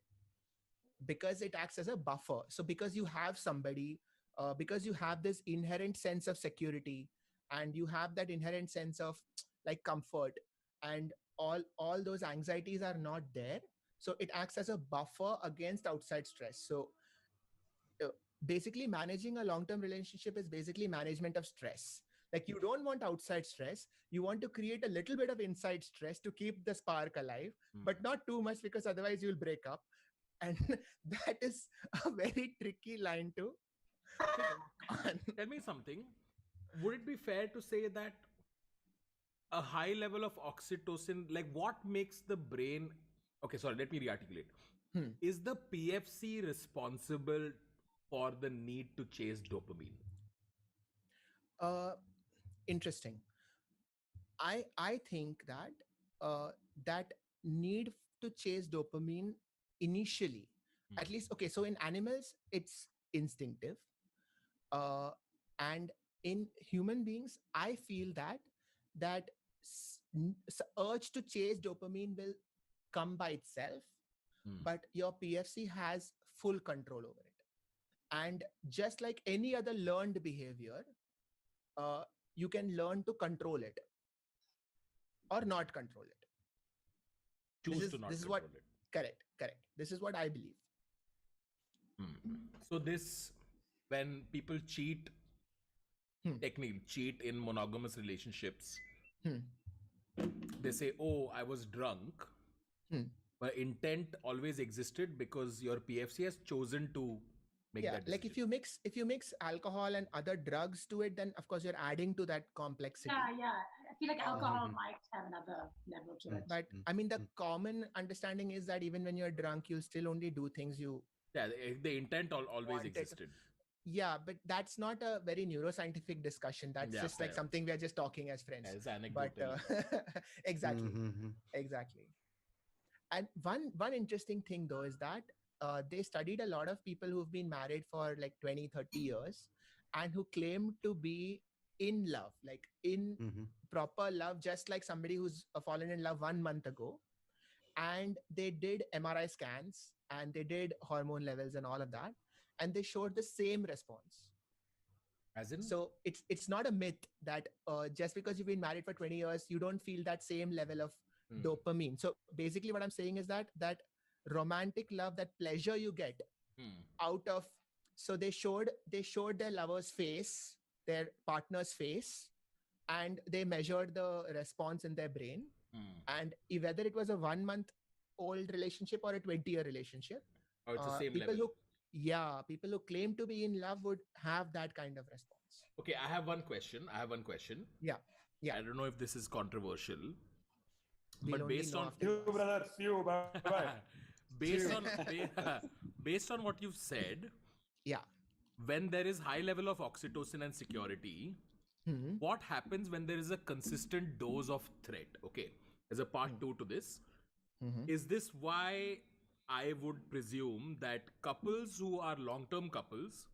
[SPEAKER 2] because it acts as a buffer. So because you have somebody, because you have this inherent sense of security and you have that inherent sense of like comfort, and all those anxieties are not there. So it acts as a buffer against outside stress. So basically managing a long-term relationship is basically management of stress. Like you don't want outside stress, you want to create a little bit of inside stress to keep the spark alive, but not too much because otherwise you'll break up. And that is a very tricky line to
[SPEAKER 1] Tell me something. Would it be fair to say that a high level of oxytocin, like what makes the brain... Okay, sorry, let me rearticulate. Is the PFC responsible for the need to chase dopamine?
[SPEAKER 2] Interesting. I think that that need to chase dopamine initially, at least, okay, so in animals it's instinctive, and in human beings I feel that urge to chase dopamine will come by itself, but your PFC has full control over it. And just like any other learned behavior, you can learn to control it or not control it.
[SPEAKER 1] choose to not
[SPEAKER 2] this is
[SPEAKER 1] control
[SPEAKER 2] what
[SPEAKER 1] it.
[SPEAKER 2] correct. This is what I believe.
[SPEAKER 1] So this, when people cheat, technically cheat in monogamous relationships, they say, "Oh, I was drunk," but intent always existed because your PFC has chosen to make that decision.
[SPEAKER 2] Like if you mix alcohol and other drugs to it, then of course you're adding to that complexity.
[SPEAKER 3] Yeah. I feel like alcohol might have another level to it.
[SPEAKER 2] But I mean, the common understanding is that even when you're drunk, you'll still only do things you.
[SPEAKER 1] Yeah, the intent always
[SPEAKER 2] wanted.
[SPEAKER 1] existed.
[SPEAKER 2] Yeah, but that's not a very neuroscientific discussion. That's just like something we're just talking as friends.
[SPEAKER 1] It's anecdotal.
[SPEAKER 2] But exactly. And one interesting thing though is that they studied a lot of people who've been married for like 20, 30 years and who claim to be in love, like in proper love, just like somebody who's fallen in love 1 month ago. And they did MRI scans and they did hormone levels and all of that. And they showed the same response.
[SPEAKER 1] As in?
[SPEAKER 2] So it's not a myth that just because you've been married for 20 years, you don't feel that same level of dopamine. So basically what I'm saying is that romantic love, that pleasure you get out of, so they showed their lover's face, their partner's face, and they measured the response in their brain. And whether it was a 1 month old relationship or a 20-year relationship,
[SPEAKER 1] it's the same
[SPEAKER 2] people
[SPEAKER 1] level.
[SPEAKER 2] People who claim to be in love would have that kind of response.
[SPEAKER 1] Okay, I have one question.
[SPEAKER 2] Yeah.
[SPEAKER 1] I don't know if this is controversial,
[SPEAKER 2] We'll
[SPEAKER 1] but based on
[SPEAKER 5] See you, brother. See you. Bye.
[SPEAKER 1] based on what you've said, when there is high level of oxytocin and security, what happens when there is a consistent dose of threat? Okay, as a part 2 to this, is this why I would presume that couples who are long-term couples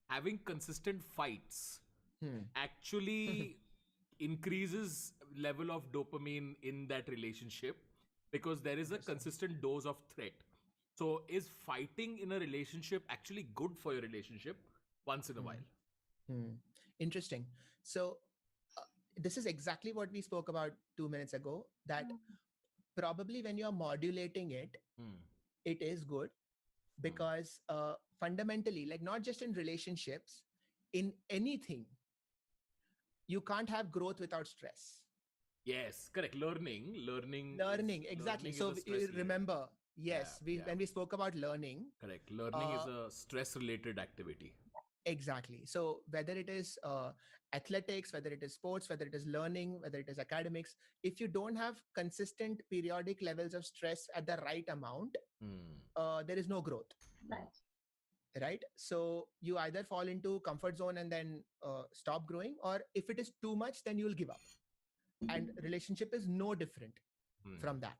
[SPEAKER 1] having consistent fights actually increases level of dopamine in that relationship because there is a consistent dose of threat? So is fighting in a relationship actually good for your relationship once in a while?
[SPEAKER 2] Interesting. So this is exactly what we spoke about 2 minutes ago, that probably when you're modulating it, it is good because fundamentally, like not just in relationships, in anything, you can't have growth without stress.
[SPEAKER 1] Yes, correct. Learning,
[SPEAKER 2] exactly. So remember, when we spoke about learning.
[SPEAKER 1] Correct. Learning is a stress-related activity.
[SPEAKER 2] Exactly. So whether it is athletics, whether it is sports, whether it is learning, whether it is academics, if you don't have consistent periodic levels of stress at the right amount, there is no growth. Right. So you either fall into comfort zone and then stop growing, or if it is too much, then you'll give up. And relationship is no different from that.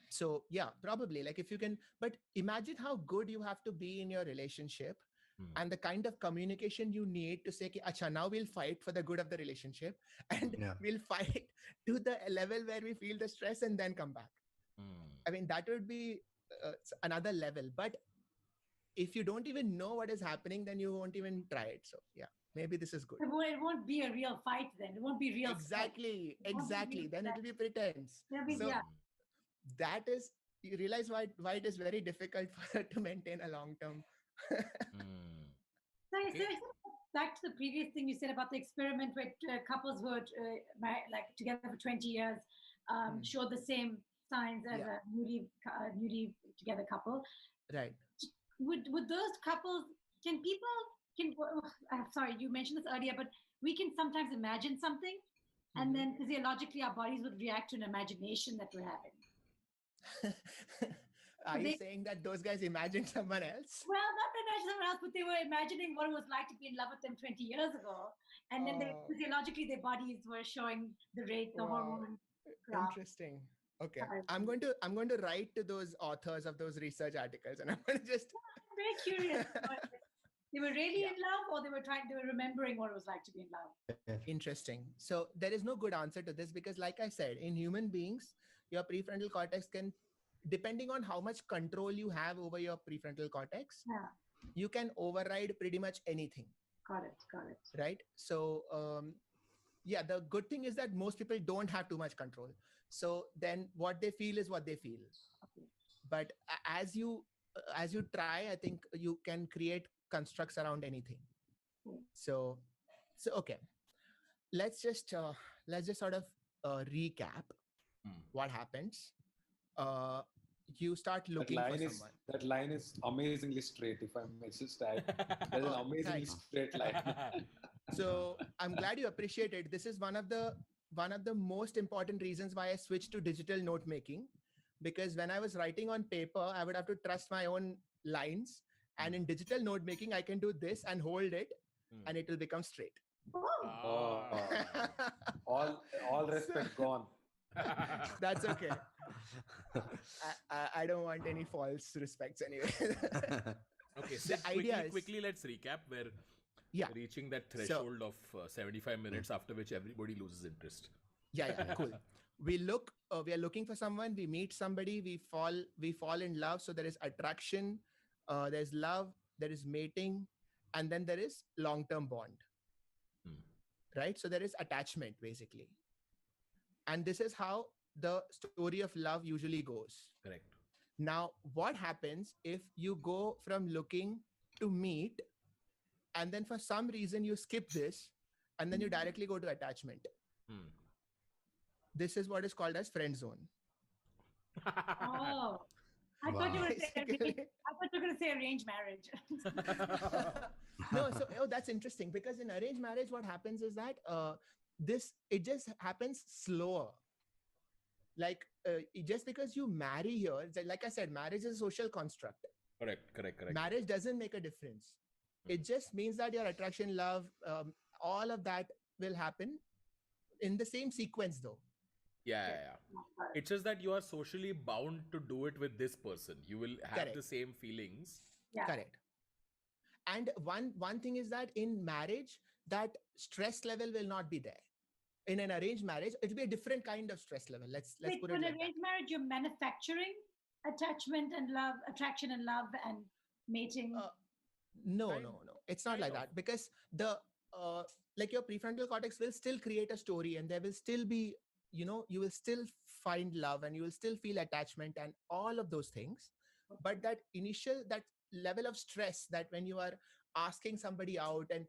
[SPEAKER 2] So yeah, probably like if you can, but imagine how good you have to be in your relationship and the kind of communication you need to say, Acha, now we'll fight for the good of the relationship and we'll fight to the level where we feel the stress and then come back. I mean, that would be another level. But if you don't even know what is happening, then you won't even try it. So yeah, maybe this is good.
[SPEAKER 3] It won't be a real fight then. It won't be real.
[SPEAKER 2] Exactly. Then it will be pretense. So that is, you realize why it is very difficult to maintain a long-term.
[SPEAKER 3] So back to the previous thing you said about the experiment where couples who were like together for 20 years showed the same signs as a newly together couple.
[SPEAKER 2] Right.
[SPEAKER 3] Would those couples, sorry, you mentioned this earlier, but we can sometimes imagine something and then physiologically our bodies would react to an imagination that we're having.
[SPEAKER 2] Are you saying that those guys imagined someone else?
[SPEAKER 3] Well, not imagining someone else, but they were imagining what it was like to be in love with them 20 years ago. And then physiologically their bodies were showing the rate, the hormone graph.
[SPEAKER 2] Interesting. Okay. I'm going to write to those authors of those research articles and I'm going to just...
[SPEAKER 3] I'm very curious. They were really in love or they were remembering what it was like to be in love?
[SPEAKER 2] Interesting. So there is no good answer to this because like I said, in human beings, your prefrontal cortex can, depending on how much control you have over your prefrontal cortex, you can override pretty much anything.
[SPEAKER 3] Got it.
[SPEAKER 2] Right? So yeah, the good thing is that most people don't have too much control. So then what they feel is what they feel. But as you try, I think you can create constructs around anything. So okay, let's just sort of recap what happens. You start looking for someone.
[SPEAKER 5] That line is amazingly straight. If I may just add, there's an amazingly
[SPEAKER 2] nice.
[SPEAKER 5] straight line.
[SPEAKER 2] So I'm glad you appreciate it. This is one of the most important reasons why I switched to digital note making, because when I was writing on paper, I would have to trust my own lines, and in digital note making, I can do this and hold it, and it will become straight.
[SPEAKER 5] Oh. All respect gone.
[SPEAKER 2] That's okay. I don't want any false respects anyway.
[SPEAKER 1] Okay, so quickly let's recap. We're reaching that threshold of 75 minutes after which everybody loses interest.
[SPEAKER 2] Yeah, cool. We are looking for someone, we meet somebody, we fall in love. So there is attraction, there's love, there is mating, and then there is long-term bond. Right? So there is attachment basically. And this is how the story of love usually goes.
[SPEAKER 1] Correct.
[SPEAKER 2] Now, what happens if you go from looking to meet, and then for some reason you skip this, and then you directly go to attachment? This is what is called as friend zone.
[SPEAKER 3] Oh, I thought you were going to say arranged marriage.
[SPEAKER 2] No, so that's interesting, because in arranged marriage, what happens is that it just happens slower. Like just because you marry here, like I said, marriage is a social construct.
[SPEAKER 1] Correct.
[SPEAKER 2] Marriage doesn't make a difference. It just means that your attraction, love, all of that will happen in the same sequence though.
[SPEAKER 1] Yeah. It's just that you are socially bound to do it with this person. You will have the same feelings.
[SPEAKER 3] Yeah.
[SPEAKER 2] Correct. And one thing is that in marriage, that stress level will not be there. In an arranged marriage, it will be a different kind of stress level. Let's put it like that.
[SPEAKER 3] In arranged marriage, you're manufacturing attachment and love, attraction and love and mating.
[SPEAKER 2] No. It's not like that, because the like your prefrontal cortex will still create a story, and there will still be, you will still find love and you will still feel attachment and all of those things. But that level of stress, that when you are asking somebody out and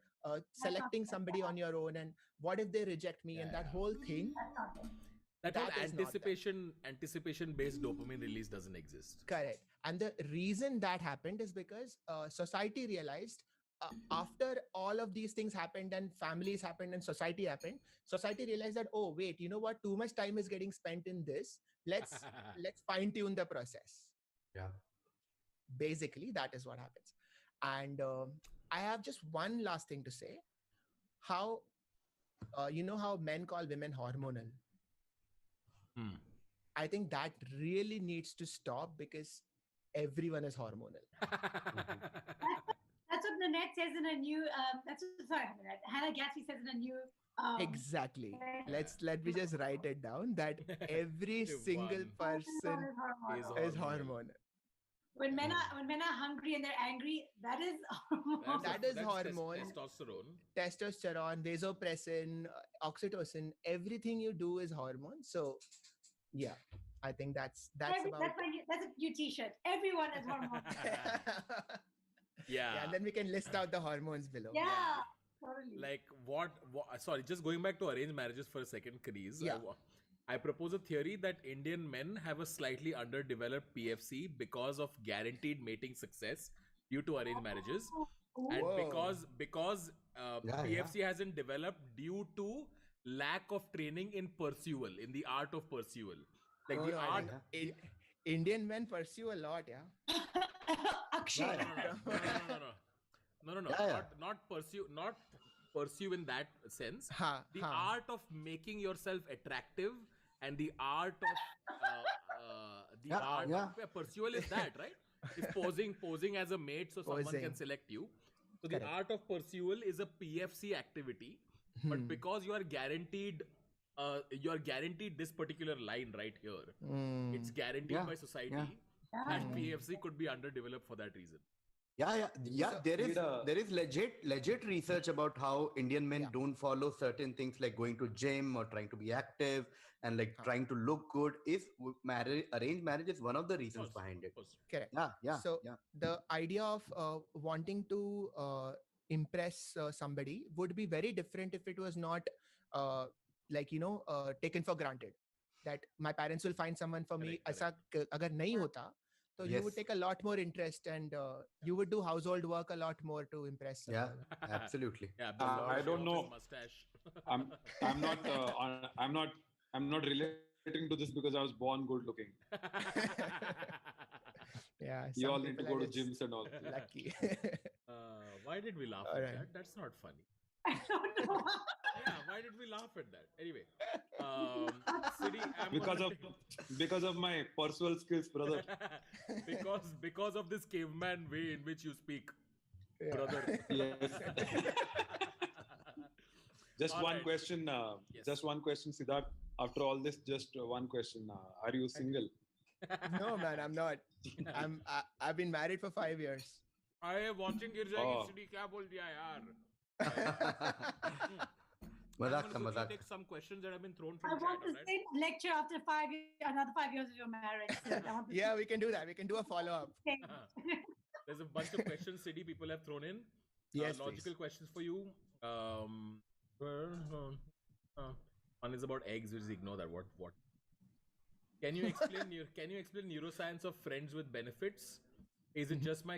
[SPEAKER 2] selecting somebody on your own, and what if they reject me, and that whole thing,
[SPEAKER 1] that whole anticipation based dopamine release doesn't exist.
[SPEAKER 2] Correct. And the reason that happened is because society realized after all of these things happened, and families happened and society happened, society realized that, oh wait, you know what, too much time is getting spent in this, let's fine tune the process.
[SPEAKER 4] Yeah,
[SPEAKER 2] basically that is what happens. And I have just one last thing to say. How how men call women hormonal? I think that really needs to stop, because everyone is hormonal.
[SPEAKER 3] That's what Nanette says in a new. Hannah Gatsby says in a new.
[SPEAKER 2] Exactly. Let me just write it down, that every single person is hormonal.
[SPEAKER 3] When men are hungry and they're angry, that is hormone.
[SPEAKER 2] That is hormone.
[SPEAKER 1] Testosterone,
[SPEAKER 2] vasopressin, oxytocin. Everything you do is hormone. So, yeah, I think that's
[SPEAKER 3] that's a new T-shirt. Everyone is hormone.
[SPEAKER 1] Yeah,
[SPEAKER 2] and then we can list out the hormones below.
[SPEAKER 3] Yeah. Totally.
[SPEAKER 1] Like what? Sorry, just going back to arranged marriages for a second, Kareez.
[SPEAKER 2] Yeah.
[SPEAKER 1] I propose a theory that Indian men have a slightly underdeveloped PFC because of guaranteed mating success due to arranged marriages, and because PFC hasn't developed due to lack of training in pursual, in the art of pursual. Like the art.
[SPEAKER 2] Indian men pursue a lot, yeah.
[SPEAKER 3] Akshay.
[SPEAKER 1] No. Not pursue in that sense. The art of making yourself attractive, and the art of pursual is that, right? It's posing as a mate so someone can select you. So the art of pursual is a PFC activity, but because you are guaranteed this particular line right here. It's guaranteed by society. And PFC could be underdeveloped for that reason.
[SPEAKER 4] Yeah.
[SPEAKER 2] So-
[SPEAKER 4] There is legit research about how Indian men
[SPEAKER 2] Yeah.
[SPEAKER 4] don't follow certain things like going to gym or trying to be active and like
[SPEAKER 2] Huh.
[SPEAKER 4] trying to look good. Arranged marriage is one of the reasons behind it.
[SPEAKER 2] Correct.
[SPEAKER 4] Yeah.
[SPEAKER 2] So the idea of wanting to impress somebody would be very different if it was not like taken for granted that my parents will find someone for me.
[SPEAKER 1] Correct,
[SPEAKER 2] ऐसा अगर नहीं होता, so you would
[SPEAKER 4] Yes.
[SPEAKER 2] take a lot more interest and you would do household work a lot more to impress
[SPEAKER 4] Yeah.
[SPEAKER 2] someone.
[SPEAKER 4] Absolutely.
[SPEAKER 1] Yeah,
[SPEAKER 5] I don't know.
[SPEAKER 1] Mustache.
[SPEAKER 5] I'm not relating to this because I was born good looking.
[SPEAKER 2] Yeah,
[SPEAKER 5] You
[SPEAKER 2] some
[SPEAKER 5] all need to
[SPEAKER 2] people
[SPEAKER 5] go
[SPEAKER 2] are
[SPEAKER 5] to
[SPEAKER 2] just
[SPEAKER 5] gyms and all.
[SPEAKER 2] lucky.
[SPEAKER 1] Why did we laugh
[SPEAKER 2] All
[SPEAKER 1] at
[SPEAKER 2] right.
[SPEAKER 1] that? That's not funny.
[SPEAKER 3] I don't know.
[SPEAKER 1] Yeah, why did we laugh at that? Anyway, Siri, I'm
[SPEAKER 5] Because of my personal skills, brother.
[SPEAKER 1] because of this caveman way in which you speak,
[SPEAKER 2] Yeah.
[SPEAKER 1] brother.
[SPEAKER 5] Yes. Just
[SPEAKER 1] All
[SPEAKER 5] one
[SPEAKER 1] right.
[SPEAKER 5] question.
[SPEAKER 1] Yes.
[SPEAKER 5] Just one question, Siddharth. After all this, just one question. Are you single?
[SPEAKER 2] No, man, I'm not. I've been married for 5 years.
[SPEAKER 1] I watching गिर
[SPEAKER 5] Oh.
[SPEAKER 1] जाएगी Siri क्या बोल दिया यार?
[SPEAKER 4] मजाक
[SPEAKER 1] I'm
[SPEAKER 4] था
[SPEAKER 1] gonna
[SPEAKER 4] मजाक.
[SPEAKER 1] take some questions that have been thrown
[SPEAKER 3] I
[SPEAKER 1] from
[SPEAKER 3] want
[SPEAKER 1] chat.
[SPEAKER 3] the
[SPEAKER 1] Right?
[SPEAKER 3] same lecture after another 5 years of your marriage. Sid. I want the
[SPEAKER 2] Yeah, we can do that. We can do a follow up.
[SPEAKER 3] same.
[SPEAKER 1] There's a bunch of questions Siri people have thrown in.
[SPEAKER 2] Yes,
[SPEAKER 1] Logical
[SPEAKER 2] please.
[SPEAKER 1] questions for you. One is about eggs. We'll just ignore that. What? Can you explain neuroscience of friends with benefits? Is it just my